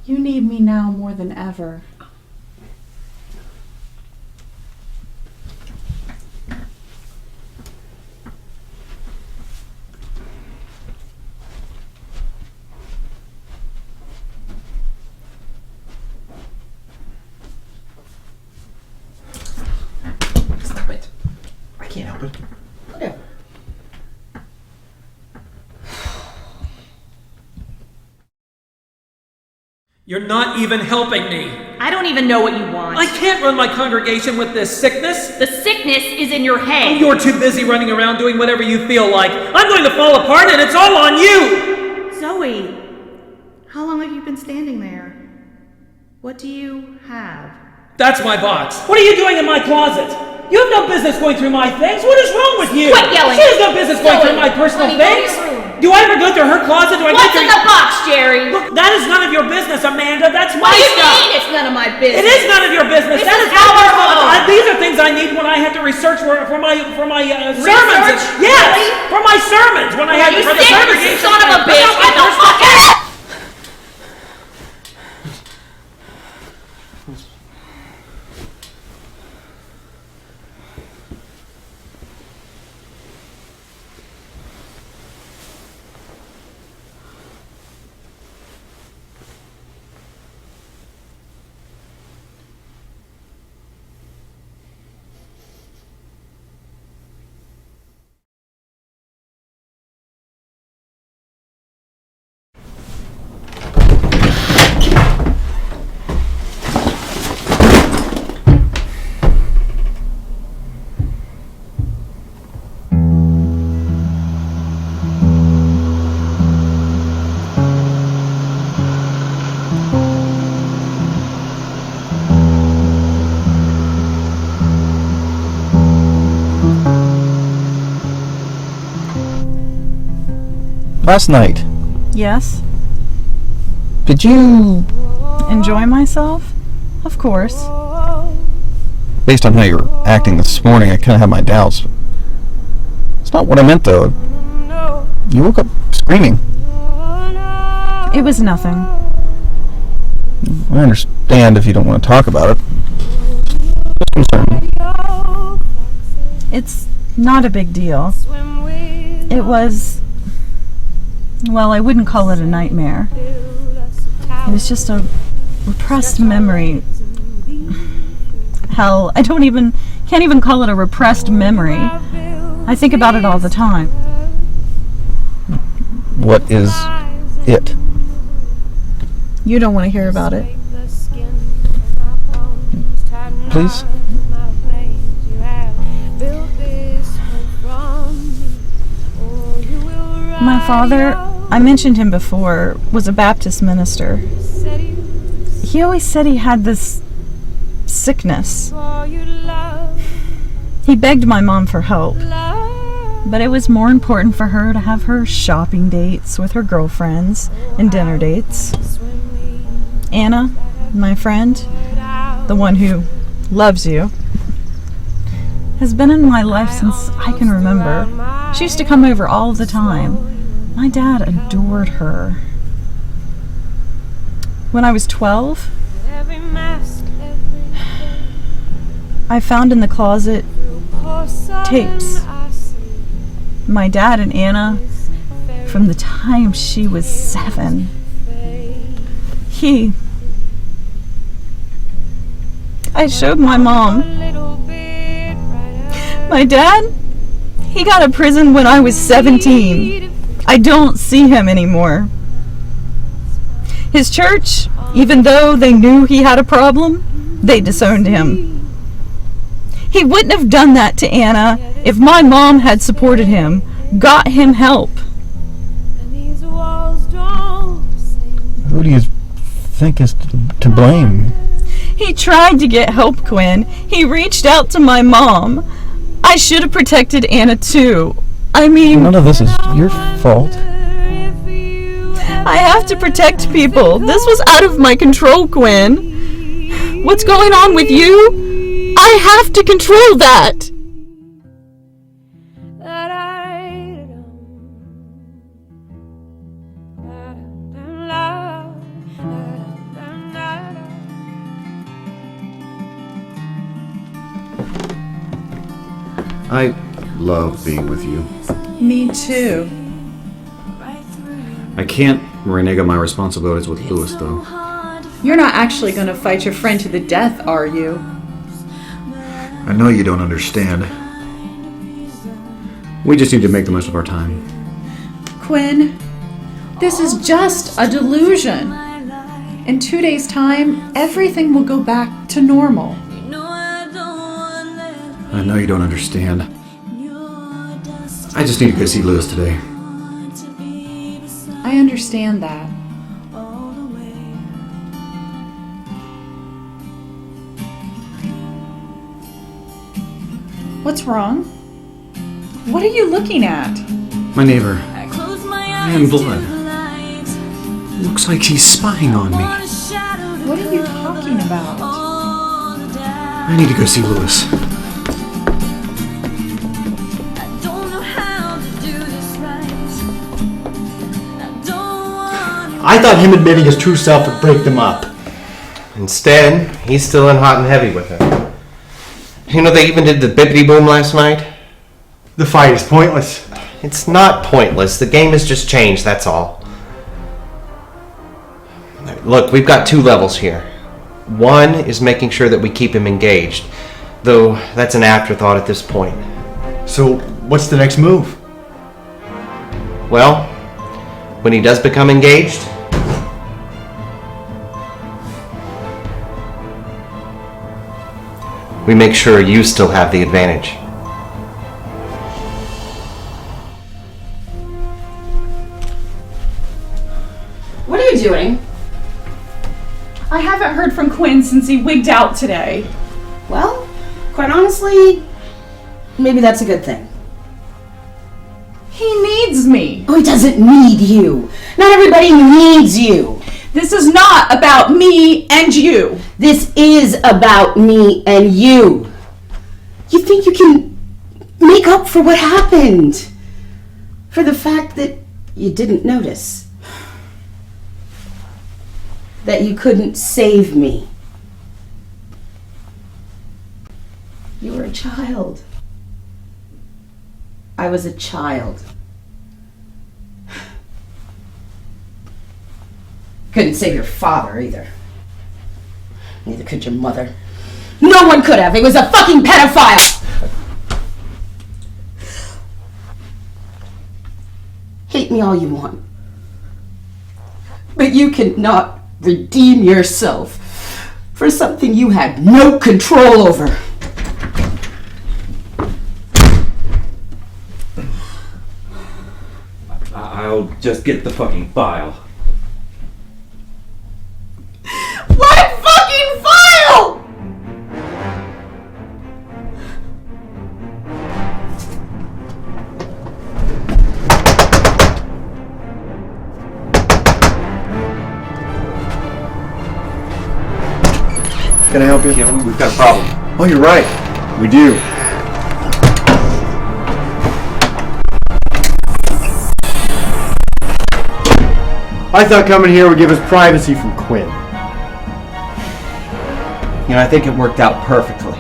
Speaker 4: You need me now more than ever.
Speaker 10: Stop it. I can't help it.
Speaker 6: Whatever.
Speaker 12: You're not even helping me.
Speaker 13: I don't even know what you want.
Speaker 12: I can't run my congregation with this sickness.
Speaker 13: The sickness is in your head.
Speaker 12: Oh, you're too busy running around doing whatever you feel like. I'm going to fall apart and it's all on you!
Speaker 13: Zoe, how long have you been standing there? What do you have?
Speaker 12: That's my box. What are you doing in my closet? You have no business going through my things. What is wrong with you?
Speaker 13: Quit yelling.
Speaker 12: She has no business going through my personal
Speaker 13: honey, go to
Speaker 12: things.
Speaker 13: your room.
Speaker 12: Do I ever go through her closet?
Speaker 13: What's in the box, Jerry?
Speaker 12: Look, that is none of your business, Amanda. That's my
Speaker 13: What do you
Speaker 12: stuff.
Speaker 13: mean it's none of my business?
Speaker 12: It is none of your business.
Speaker 13: This
Speaker 12: That
Speaker 13: is
Speaker 12: is my
Speaker 13: our
Speaker 12: personal.
Speaker 13: home.
Speaker 12: These are things I need when I have to research for my sermons.
Speaker 13: Research?
Speaker 12: Yes,
Speaker 13: Really?
Speaker 12: for my sermons when I have
Speaker 13: You
Speaker 12: for the
Speaker 13: sick, you
Speaker 12: congregation.
Speaker 13: son of a bitch.
Speaker 12: Look at my
Speaker 13: Get the fuck out!
Speaker 7: Last night,
Speaker 4: Yes?
Speaker 7: did you,
Speaker 4: Enjoy myself? Of course.
Speaker 7: based on how you were acting this morning, I kind of have my doubts. It's not what I meant, though. You woke up screaming.
Speaker 4: It was nothing.
Speaker 7: I understand if you don't want to talk about it. Just concerned.
Speaker 4: It's not a big deal. It was... Well, I wouldn't call it a nightmare. It was just a repressed memory. Hell, can't even call it a repressed memory. I think about it all the time.
Speaker 7: What is it?
Speaker 4: You don't want to hear about it.
Speaker 7: Please?
Speaker 4: My father, I mentioned him before, was a Baptist minister. He always said he had this sickness. He begged my mom for help, but it was more important for her to have her shopping dates with her girlfriends and dinner dates. Anna, my friend, the one who loves you, has been in my life since I can remember. She used to come over all the time. My dad adored her. When I was 12, I found in the closet tapes. My dad and Anna, from the time she was 7. I showed my mom. My dad, he got out of prison when I was 17. I don't see him anymore. His church, even though they knew he had a problem, they disowned him. He wouldn't have done that to Anna if my mom had supported him, got him help.
Speaker 7: Who do you think is to blame?
Speaker 4: He tried to get help, Quinn. He reached out to my mom. I should have protected Anna too. I mean...
Speaker 7: None of this is your fault.
Speaker 4: I have to protect people. This was out of my control, Quinn. What's going on with you? I have to control that.
Speaker 2: I love being with you.
Speaker 4: Me too.
Speaker 2: I can't renege on my responsibilities with Lewis, though.
Speaker 4: You're not actually going to fight your friend to the death, are you?
Speaker 2: I know you don't understand. We just need to make the most of our time.
Speaker 4: Quinn, this is just a delusion. In 2 days' time, everything will go back to normal.
Speaker 2: I know you don't understand. I just need to go see Lewis today.
Speaker 4: I understand that. What's wrong? What are you looking at?
Speaker 2: My neighbor. Man, blood. Looks like he's spying on me.
Speaker 4: What are you talking about?
Speaker 2: I need to go see Lewis.
Speaker 10: I thought him admitting his true self would break them up. Instead, he's still in hot and heavy with her. You know, they even did the bippity boom last night.
Speaker 1: The fight is pointless.
Speaker 10: It's not pointless. The game has just changed, that's all. Look, we've got 2 levels here. One is making sure that we keep him engaged, though that's an afterthought at this point.
Speaker 1: So, what's the next move?
Speaker 10: Well, when he does become engaged, we make sure you still have the advantage.
Speaker 6: What are you doing?
Speaker 4: I haven't heard from Quinn since he wigged out today.
Speaker 6: Well, quite honestly, maybe that's a good thing.
Speaker 4: He needs
Speaker 9: needs me.
Speaker 6: Oh, he doesn't need you. Not everybody needs you.
Speaker 9: This is not about me and you.
Speaker 6: This is about me and you. You think you can make up for what happened? For the fact that you didn't notice? That you couldn't save me? You were a child. I was a child. Couldn't save your father either. Neither could your mother. No one could have. He was a fucking pedophile. Hate me all you want. But you cannot redeem yourself for something you had no control over.
Speaker 8: I'll just get the fucking file.
Speaker 6: What fucking file?
Speaker 5: Can I help you?
Speaker 8: Yeah, we've got a problem.
Speaker 5: Oh, you're right. We do. I thought coming here would give us privacy from Quinn.
Speaker 10: You know, I think it worked out perfectly.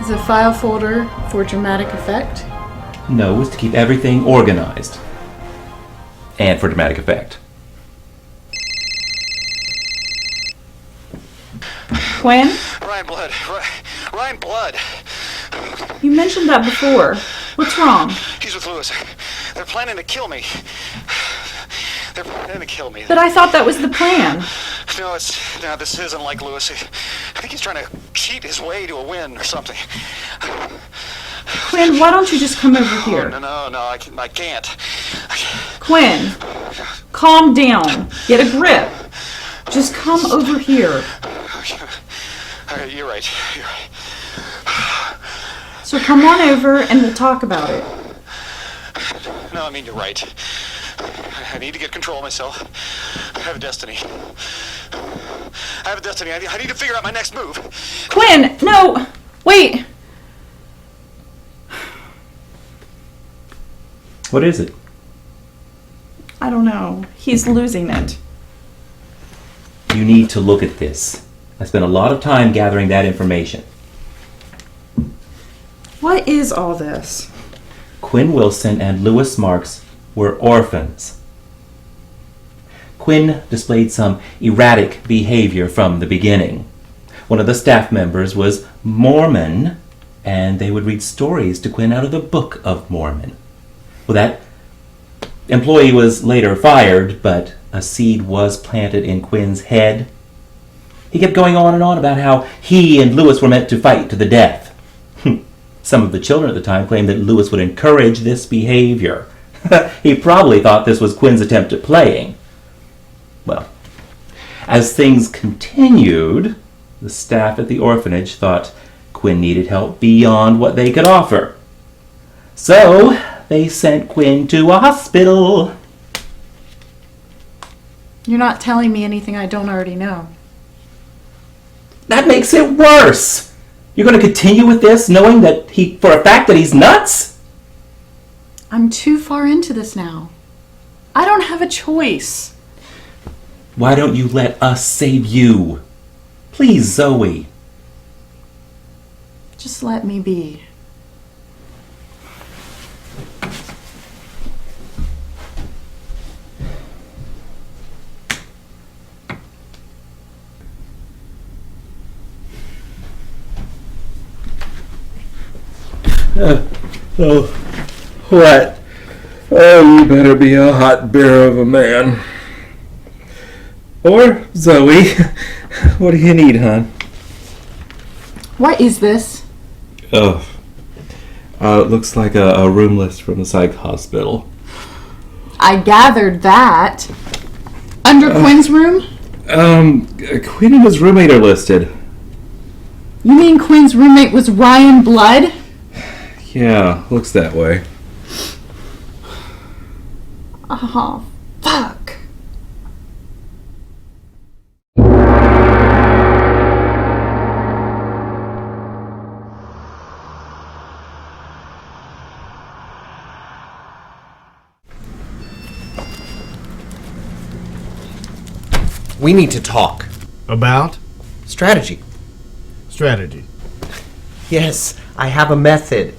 Speaker 4: Is a file folder for dramatic effect?
Speaker 8: No, it's to keep everything organized. And for dramatic effect.
Speaker 9: Quinn?
Speaker 14: Ryan Blood. Ryan Blood.
Speaker 9: You mentioned that before. What's wrong?
Speaker 14: He's with Lewis. They're planning to kill me. They're planning to kill me.
Speaker 9: But I thought that was the plan.
Speaker 14: No, this isn't like Lewis. I think he's trying to cheat his way to a win or something.
Speaker 9: Quinn, why don't you just come over here?
Speaker 14: Oh, no, I can't.
Speaker 9: Quinn, calm down. Get a grip. Just come over here.
Speaker 14: You're right.
Speaker 9: So come on over and we'll talk about it.
Speaker 14: No, I mean, you're right. I need to get control of myself. I have a destiny. I need to figure out my next move.
Speaker 9: Quinn, no! Wait!
Speaker 8: What is it?
Speaker 9: I don't know. He's losing it.
Speaker 8: You need to look at this. I spent a lot of time gathering that information.
Speaker 9: What is all this?
Speaker 8: Quinn Wilson and Lewis Marks were orphans. Quinn displayed some erratic behavior from the beginning. One of the staff members was Mormon, and they would read stories to Quinn out of the Book of Mormon. Well, that employee was later fired, but a seed was planted in Quinn's head. He kept going on and on about how he and Lewis were meant to fight to the death. Some of the children at the time claimed that Lewis would encourage this behavior. He probably thought this was Quinn's attempt at playing. Well, as things continued, the staff at the orphanage thought Quinn needed help beyond what they could offer. So, they sent Quinn to a hospital.
Speaker 4: You're not telling me anything I don't already know.
Speaker 8: That makes it worse. You're going to continue with this knowing that for a fact that he's nuts?
Speaker 4: I'm too far into this now. I don't have a choice.
Speaker 8: Why don't you let us save you? Please, Zoe.
Speaker 4: Just let me be.
Speaker 15: What? Oh, you better be a hot bear of a man. Or, Zoe, what do you need, hon?
Speaker 4: What is this?
Speaker 15: Oh, it looks like a room list from the psych hospital.
Speaker 4: I gathered that. Under Quinn's room?
Speaker 15: Quinn and his roommate are listed.
Speaker 4: You mean Quinn's roommate was Ryan Blood?
Speaker 15: Yeah, looks that way.
Speaker 4: Oh, fuck.
Speaker 10: We need to talk.
Speaker 11: About?
Speaker 10: Strategy.
Speaker 11: Strategy.
Speaker 10: Yes, I have a method.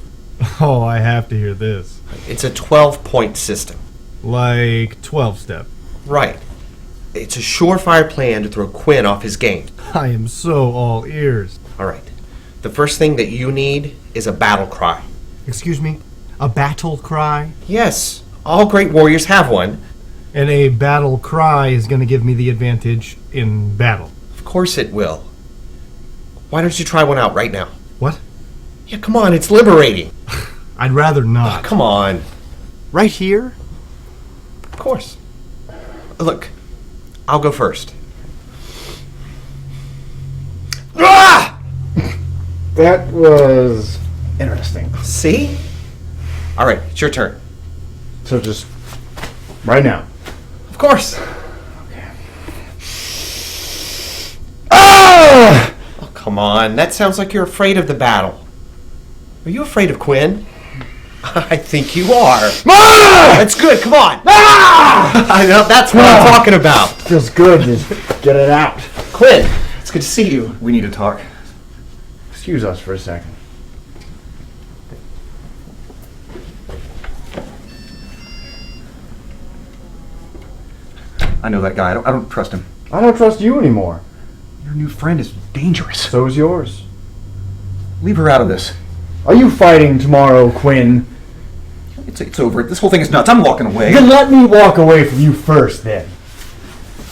Speaker 11: Oh, I have to hear this.
Speaker 10: It's a 12-point system.
Speaker 11: Like 12-step.
Speaker 10: Right. It's a surefire plan to throw Quinn off his game.
Speaker 11: I am so all ears.
Speaker 10: All right. The first thing that you need is a battle cry.
Speaker 11: Excuse me? A battle cry?
Speaker 10: Yes, all great warriors have one.
Speaker 11: And a battle cry is going to give me the advantage in battle.
Speaker 10: Of course it will. Why don't you try one out right now?
Speaker 11: What?
Speaker 10: Yeah, come on, it's liberating.
Speaker 11: I'd rather not.
Speaker 10: Oh, come on.
Speaker 11: Right here?
Speaker 10: Of course. Look, I'll go first. Ah!
Speaker 11: That was interesting.
Speaker 10: See? All right, it's your turn.
Speaker 11: So just right now.
Speaker 10: Of course.
Speaker 11: Okay.
Speaker 10: Ah! Oh, come on. That sounds like you're afraid of the battle. Are you afraid of Quinn? I think you are.
Speaker 11: Ah!
Speaker 10: That's good. Come on. Ah! I know, that's what I'm talking about.
Speaker 11: Feels good. Just get it out.
Speaker 10: Quinn, it's good to see you.
Speaker 2: We need to talk.
Speaker 11: Excuse us for a second.
Speaker 2: I know that guy. I don't trust him.
Speaker 11: I don't trust you anymore.
Speaker 2: Your new friend is dangerous.
Speaker 11: So is yours.
Speaker 2: Leave her out of this.
Speaker 11: Are you fighting tomorrow, Quinn?
Speaker 2: It's over. This whole thing is nuts. I'm walking away.
Speaker 11: Then let me walk away from you first, then.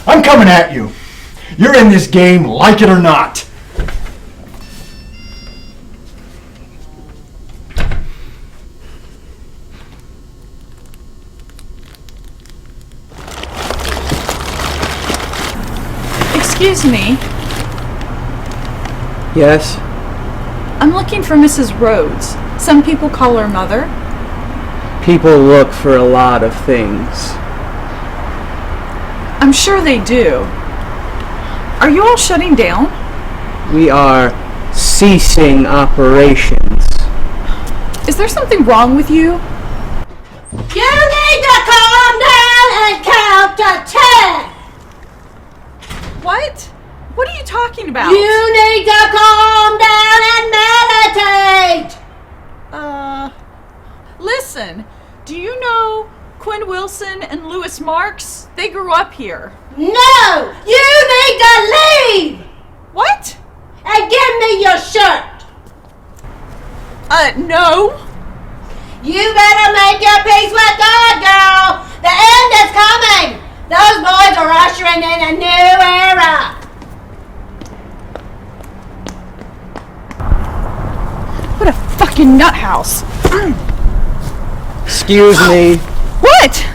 Speaker 11: I'm coming at you. You're in this game, like it or not.
Speaker 4: Excuse me.
Speaker 16: Yes?
Speaker 4: I'm looking for Mrs. Rhodes. Some people call her Mother.
Speaker 16: People look for a lot of things.
Speaker 4: I'm sure they do. Are you all shutting down?
Speaker 16: We are ceasing operations.
Speaker 4: Is there something wrong with you?
Speaker 6: You need to calm down and count to 10!
Speaker 4: What? What are you talking about?
Speaker 6: You need to calm down and meditate!
Speaker 4: Listen, do you know Quinn Wilson and Louis Marks? They grew up here.
Speaker 6: No! You need to leave!
Speaker 4: What?
Speaker 6: And give me your shirt!
Speaker 4: No.
Speaker 6: You better make your peace with God, girl! The end is coming! Those boys are ushering in a new era!
Speaker 4: What a fucking nut house.
Speaker 16: Excuse me.
Speaker 4: What?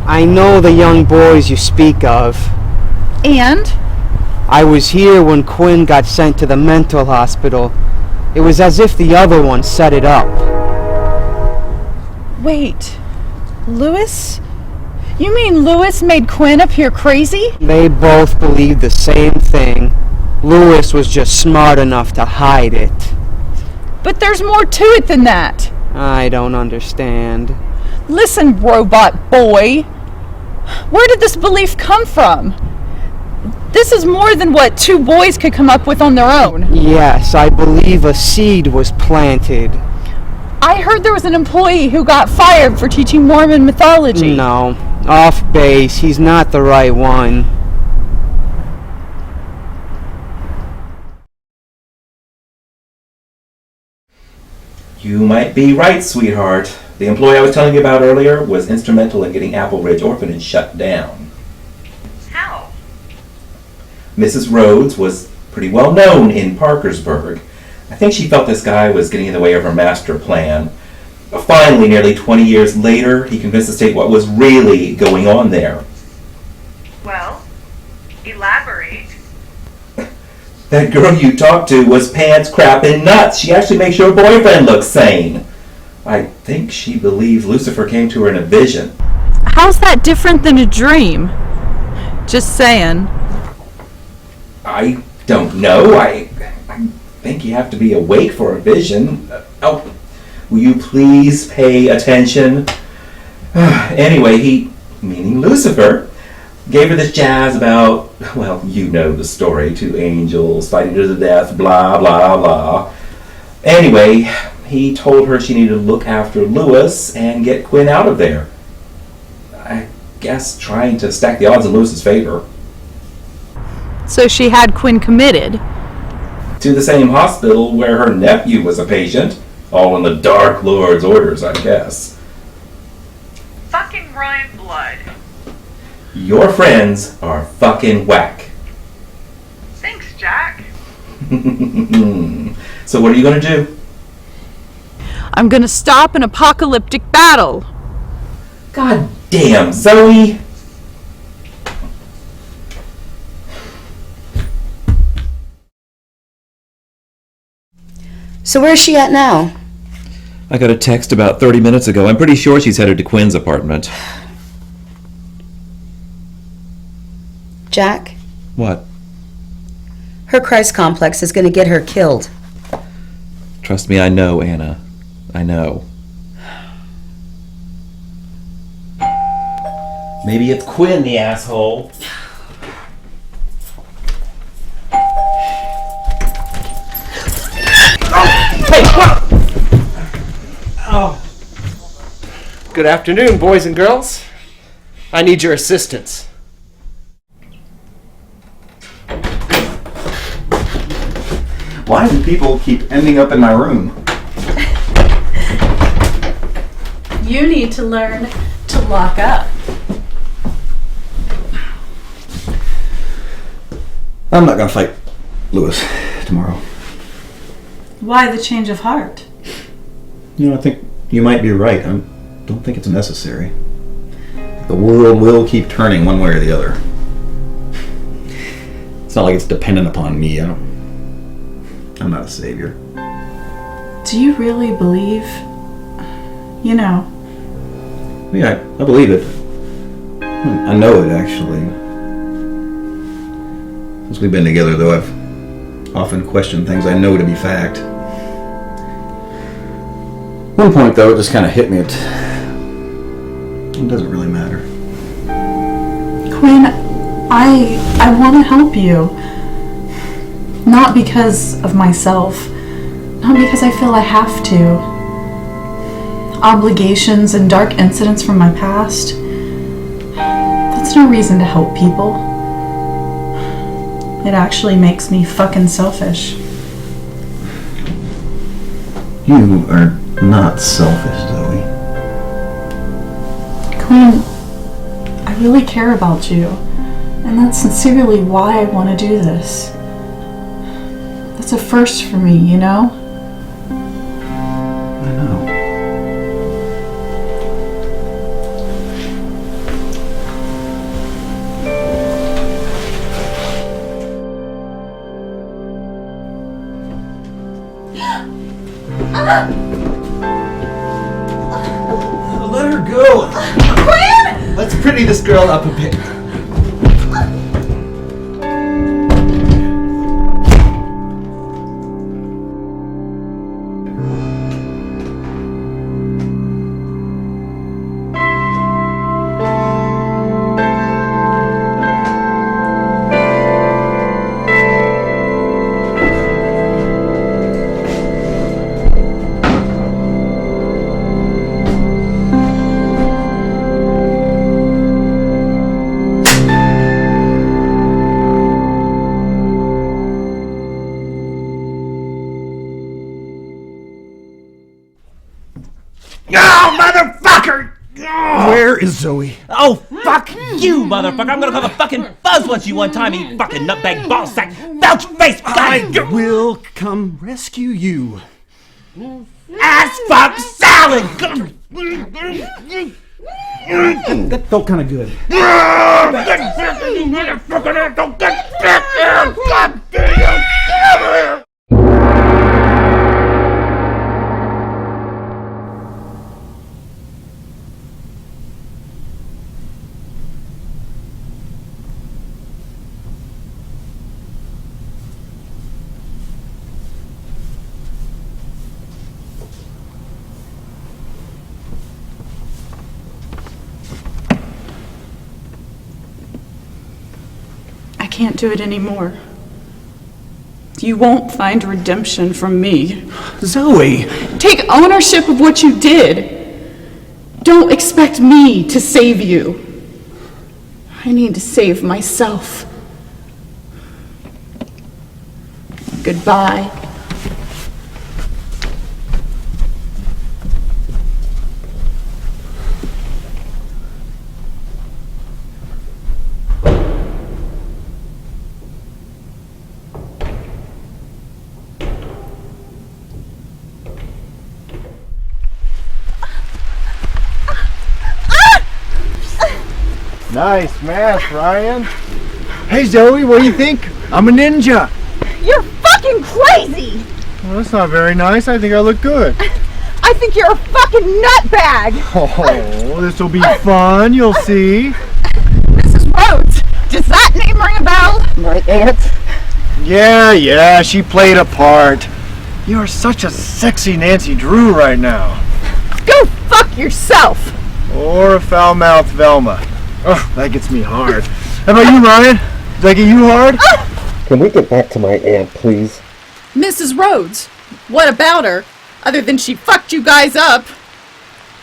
Speaker 16: I know the young boys you speak of.
Speaker 4: And?
Speaker 16: I was here when Quinn got sent to the mental hospital. It was as if the other one set it up.
Speaker 4: Wait. Louis? You mean Louis made Quinn appear crazy?
Speaker 16: They both believed the same thing. Louis was just smart enough to hide it.
Speaker 4: But there's more to it than that.
Speaker 16: I don't understand.
Speaker 4: Listen, robot boy. Where did this belief come from? This is more than what two boys could come up with on their own.
Speaker 16: Yes, I believe a seed was planted.
Speaker 4: I heard there was an employee who got fired for teaching Mormon mythology.
Speaker 16: No, off base. He's not the right one.
Speaker 8: You might be right, sweetheart. The employee I was telling you about earlier was instrumental in getting Apple Ridge Orphanage shut down.
Speaker 13: How?
Speaker 8: Mrs. Rhodes was pretty well known in Parkersburg. I think she felt this guy was getting in the way of her master plan. Finally, nearly 20 years later, he convinced the state what was really going on there.
Speaker 13: Well, elaborate.
Speaker 8: That girl you talked to was pants, crap, and nuts. She actually makes your boyfriend look sane. I think she believes Lucifer came to her in a vision.
Speaker 4: How's that different than a dream? Just saying.
Speaker 8: I don't know. I think you have to be awake for a vision. Oh, will you please pay attention? Anyway, he, meaning Lucifer, gave her this jazz about, well, you know the story, two angels fighting to the death, blah, blah, blah. Anyway, he told her she needed to look after Lewis and get Quinn out of there. I guess trying to stack the odds in Lewis's favor.
Speaker 4: So she had Quinn committed?
Speaker 8: To the same hospital where her nephew was a patient. All in the Dark Lord's orders, I guess.
Speaker 17: Fucking Ryan Blood.
Speaker 8: Your friends are fucking whack.
Speaker 17: Thanks, Jack.
Speaker 8: So what are you gonna do?
Speaker 4: I'm gonna stop an apocalyptic battle.
Speaker 8: God damn, Zoe!
Speaker 6: So where's she at now?
Speaker 15: I got a text about 30 minutes ago. I'm pretty sure she's headed to Quinn's apartment.
Speaker 6: Jack?
Speaker 15: What?
Speaker 6: Her Christ complex is going to get her killed.
Speaker 15: Trust me, I know, Anna. I know.
Speaker 8: Maybe it's Quinn, the asshole.
Speaker 16: Hey, what? Oh. Good afternoon, boys and girls. I need your assistance.
Speaker 2: Why do people keep ending up in my room?
Speaker 4: You need to learn to lock up.
Speaker 2: I'm not gonna fight Lewis tomorrow.
Speaker 4: Why the change of heart?
Speaker 2: You know, I think you might be right. I don't think it's necessary. The world will keep turning one way or the other. It's not like it's dependent upon me. I'm not a savior.
Speaker 4: Do you really believe? You know.
Speaker 2: Yeah, I believe it. I know it, actually. Since we've been together, though, I've often questioned things I know to be fact. One point, though, it just kind of hit me. It doesn't really matter.
Speaker 4: Quinn, I want to help you. Not because of myself. Not because I feel I have to. Obligations and dark incidents from my past. That's no reason to help people. It actually makes me fucking selfish.
Speaker 2: You are not selfish, Zoe.
Speaker 4: Quinn, I really care about you. And that's sincerely why I want to do this. That's a first for me, you know?
Speaker 2: I know.
Speaker 1: Let her go.
Speaker 6: Quinn!
Speaker 1: Let's pretty this girl up a bit.
Speaker 12: Oh, motherfucker!
Speaker 1: Where is Zoe?
Speaker 12: Oh, fuck you, motherfucker! I'm gonna call the fucking buzz once you one time, you fucking nutbag ballsack, belch face guy!
Speaker 1: I will come rescue you.
Speaker 12: Ass fuck salad!
Speaker 1: That felt kind of good.
Speaker 12: Get back, you motherfucker! Don't get back there! God damn!
Speaker 4: can't do it anymore. You won't find redemption from me.
Speaker 5: Zoe!
Speaker 4: Take ownership of what you did. Don't expect me to save you. I need to save myself. Goodbye.
Speaker 1: Nice mask, Ryan. Hey, Zoe, what do you think? I'm a ninja.
Speaker 18: You're fucking crazy!
Speaker 1: Well, that's not very nice. I think I look good.
Speaker 18: I think you're a fucking nutbag!
Speaker 1: Oh, this will be fun. You'll see.
Speaker 18: Mrs. Rhodes, does that name ring a bell? My aunt?
Speaker 1: Yeah, she played a part. You're such a sexy Nancy Drew right now.
Speaker 18: Go fuck yourself!
Speaker 1: Or a foul-mouthed Velma. Oh, that gets me hard. How about you, Ryan? Did I get you hard?
Speaker 11: Can we get back to my aunt, please?
Speaker 4: Mrs. Rhodes, what about her? Other than she fucked you guys up.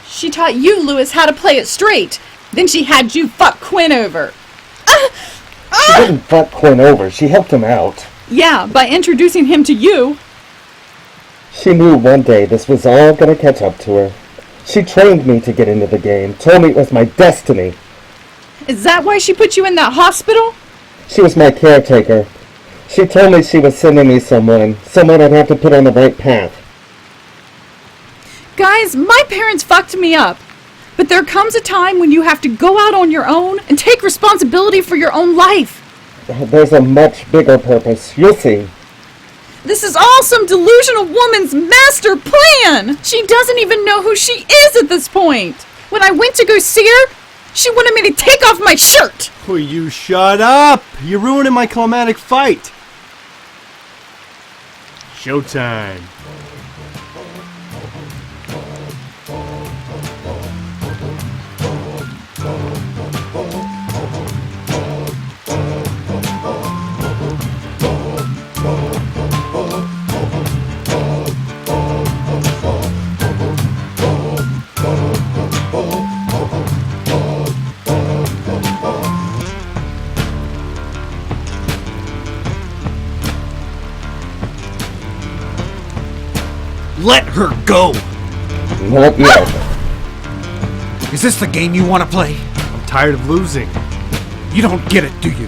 Speaker 4: She taught you, Lewis, how to play it straight. Then she had you fuck Quinn over.
Speaker 11: She didn't fuck Quinn over. She helped him out.
Speaker 4: Yeah, by introducing him to you.
Speaker 11: She knew one day this was all gonna catch up to her. She trained me to get into the game, told me it was my destiny.
Speaker 4: Is that why she put you in that hospital?
Speaker 11: She was my caretaker. She told me she was sending me someone I'd have to put on the right path.
Speaker 4: Guys, my parents fucked me up. But there comes a time when you have to go out on your own and take responsibility for your own life.
Speaker 11: There's a much bigger purpose. You'll see.
Speaker 4: This is all some delusional woman's master plan! She doesn't even know who she is at this point! When I went to go see her, she wanted me to take off my shirt!
Speaker 1: Will you shut up? You're ruining my climatic fight. Showtime.
Speaker 19: Let her go!
Speaker 11: Not yet.
Speaker 19: Is this the game you want to play?
Speaker 1: I'm tired of losing.
Speaker 19: You don't get it, do you?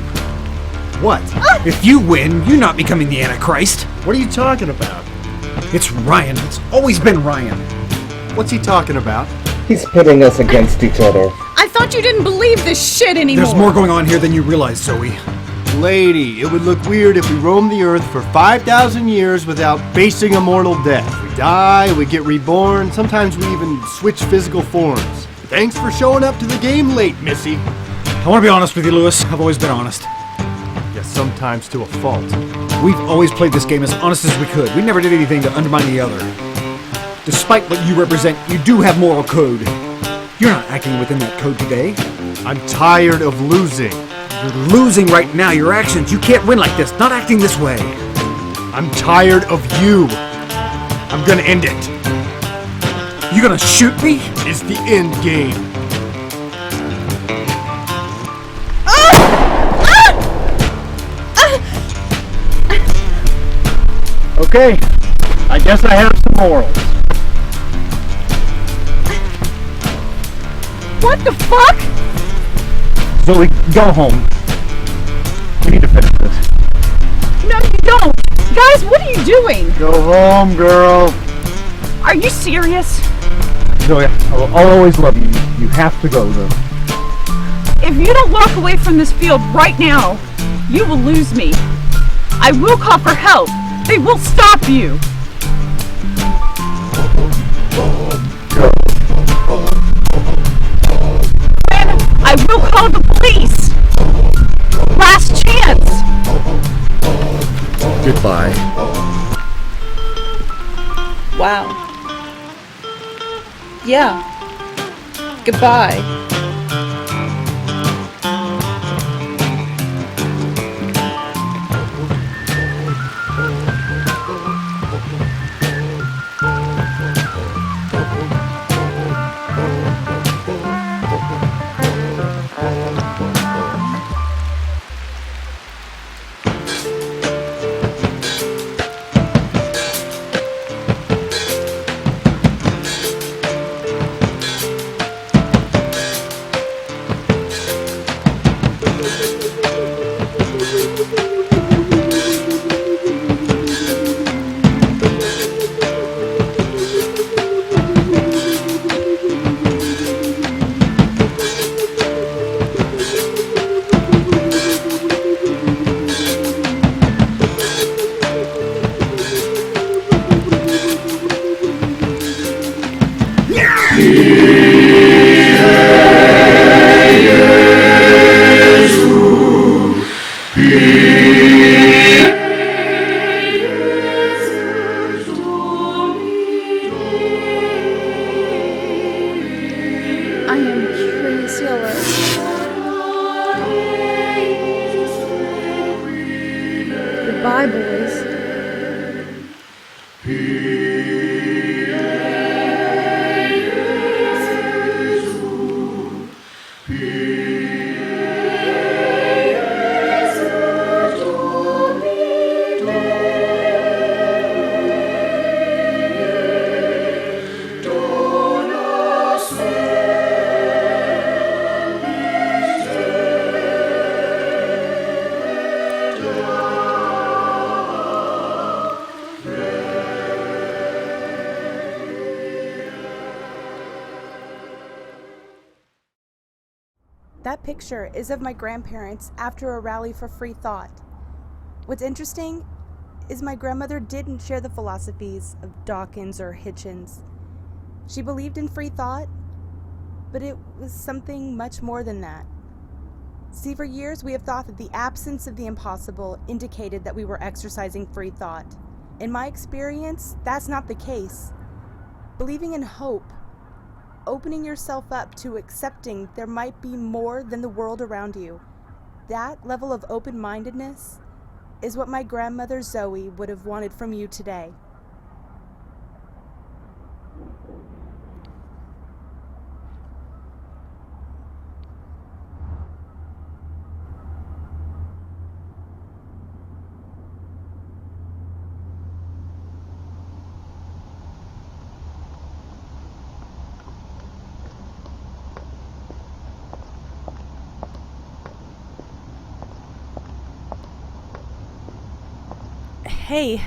Speaker 1: What?
Speaker 19: If you win, you're not becoming the Antichrist.
Speaker 1: What are you talking about?
Speaker 19: It's Ryan. It's always been Ryan.
Speaker 1: What's he talking about?
Speaker 11: He's pitting us against each other.
Speaker 4: I thought you didn't believe this shit anymore!
Speaker 19: There's more going on here than you realize, Zoe.
Speaker 1: Lady, it would look weird if we roamed the earth for 5,000 years without facing a mortal death. We die, we get reborn, sometimes we even switch physical forms. Thanks for showing up to the game late, Missy.
Speaker 19: I want to be honest with you, Lewis. I've always been honest.
Speaker 1: Yes, sometimes to a fault.
Speaker 19: We've always played this game as honest as we could. We never did anything to undermine the other. Despite what you represent, you do have moral code. You're not acting within that code today.
Speaker 1: I'm tired of losing.
Speaker 19: You're losing right now. Your actions. You can't win like this. Not acting this way.
Speaker 1: I'm tired of you. I'm gonna end it.
Speaker 19: You gonna shoot me?
Speaker 1: It's the end game. Okay, I guess I have some morals.
Speaker 18: What the fuck?
Speaker 1: Zoe, go home. We need to finish this.
Speaker 18: No, you don't! Guys, what are you doing?
Speaker 1: Go home, girl.
Speaker 18: Are you serious?
Speaker 1: Zoe, I'll always love you. You have to go, though.
Speaker 18: If you don't walk away from this field right now, you will lose me. I will call for help. They will stop you. And I will call the police. Last chance.
Speaker 1: Goodbye.
Speaker 4: Wow. Yeah. Goodbye.
Speaker 20: That picture is of my grandparents after a rally for free thought. What's interesting is my grandmother didn't share the philosophies of Dawkins or Hitchens. She believed in free thought, but it was something much more than that. See, for years we have thought that the absence of the impossible indicated that we were exercising free thought. In my experience, that's not the case. Believing in hope, opening yourself up to accepting there might be more than the world around you, that level of open-mindedness is what my grandmother Zoe would have wanted from you today. Hey.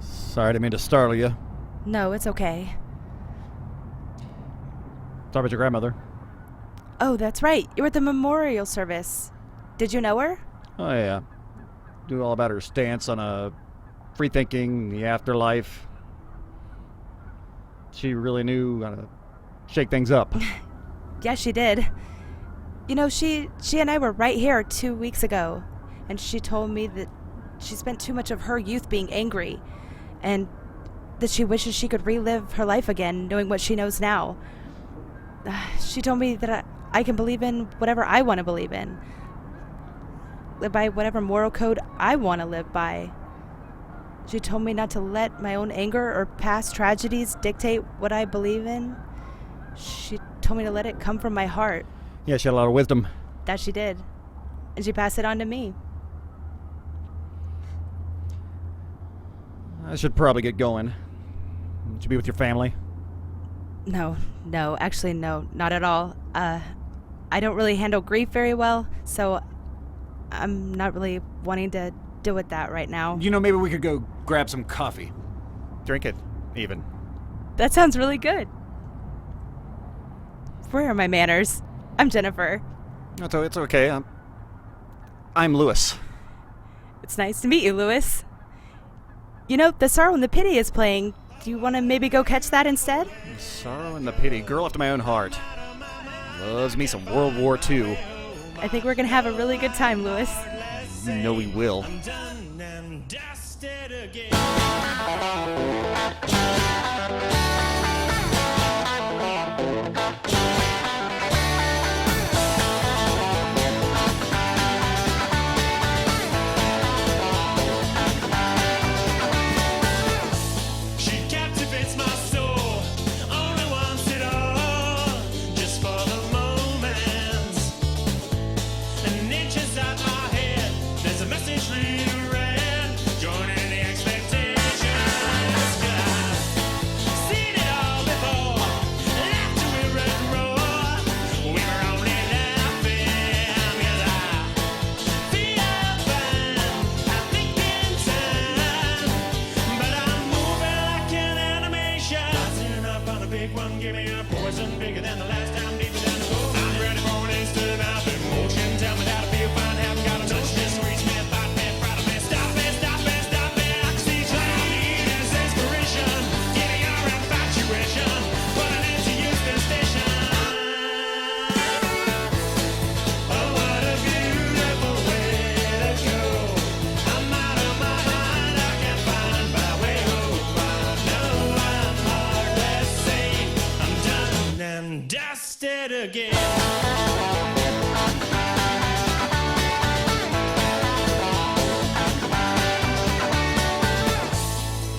Speaker 19: Sorry, I didn't mean to startle you.
Speaker 20: No, it's okay.
Speaker 19: Sorry about your grandmother.
Speaker 20: Oh, that's right. You were at the memorial service. Did you know her?
Speaker 19: Oh, yeah. Knew all about her stance on free thinking, the afterlife. She really knew how to shake things up.
Speaker 20: Yeah, she did. You know, she and I were right here 2 weeks ago, and she told me that she spent too much of her youth being angry, and that she wishes she could relive her life again, knowing what she knows now. She told me that I can believe in whatever I want to believe in, live by whatever moral code I want to live by. She told me not to let my own anger or past tragedies dictate what I believe in. She told me to let it come from my heart.
Speaker 19: Yeah, she had a lot of wisdom.
Speaker 20: That she did. And she passed it on to me.
Speaker 19: I should probably get going. Should be with your family.
Speaker 20: No, actually no, not at all. I don't really handle grief very well, so I'm not really wanting to deal with that right now.
Speaker 19: You know, maybe we could go grab some coffee. Drink it, even.
Speaker 20: That sounds really good. Where are my manners? I'm Jennifer.
Speaker 19: It's okay. I'm Lewis.
Speaker 20: It's nice to meet you, Lewis. You know, The Sorrow and the Pity is playing. Do you want to maybe go catch that instead?
Speaker 19: The Sorrow and the Pity. Girl after my own heart. Loves me some World War II.
Speaker 20: I think we're going to have a really good time, Lewis.
Speaker 19: You know we will.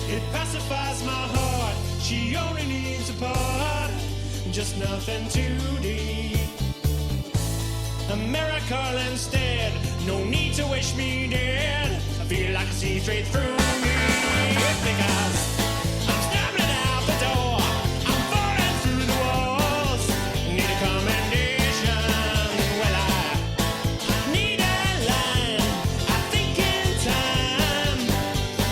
Speaker 3: It pacifies
Speaker 21: just nothing too deep. A miracle instead, no need to wish me dead. I feel like I see straight through me, because I'm stumbling out the door, I'm falling through the walls. Need a commendation, well I need a line, I think in time,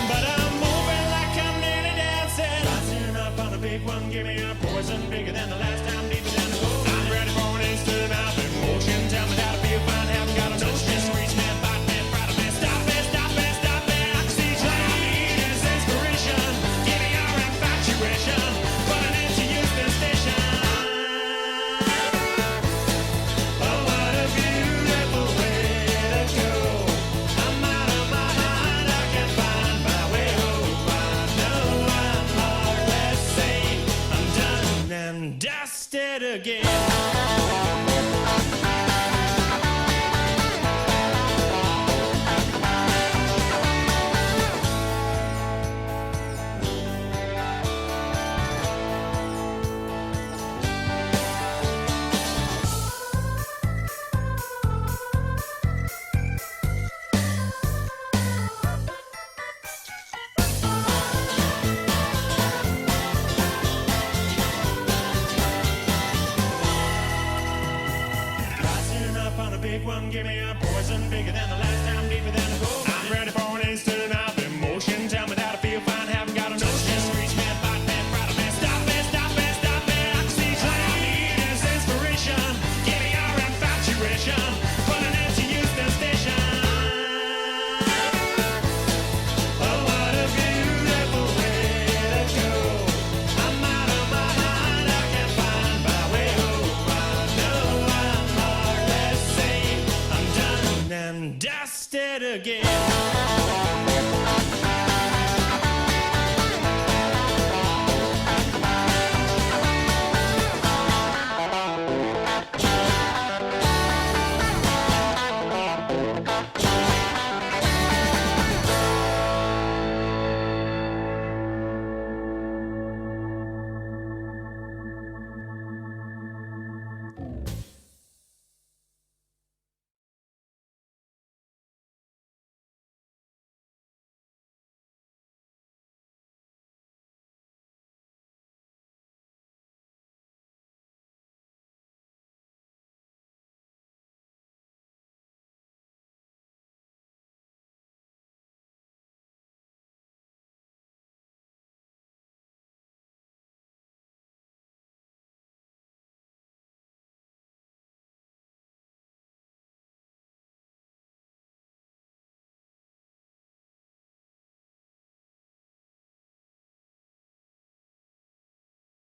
Speaker 21: but I'm moving like I'm nearly dancing. Rising up on a big one, give me a poison bigger than the last time, deeper than the gold. I'm ready for an instant mouth emotion. Tell me how to feel fine, haven't got a touch. Just reach man, bite man, proud of man. Stop it, stop it, stop it. I can see trying is inspiration. Give me your infatuation, put an end to Houston Station. Oh, what a beautiful way to go. I'm out of my mind, I can't find my way home. I know I'm more or less sane. I'm done and dusted again.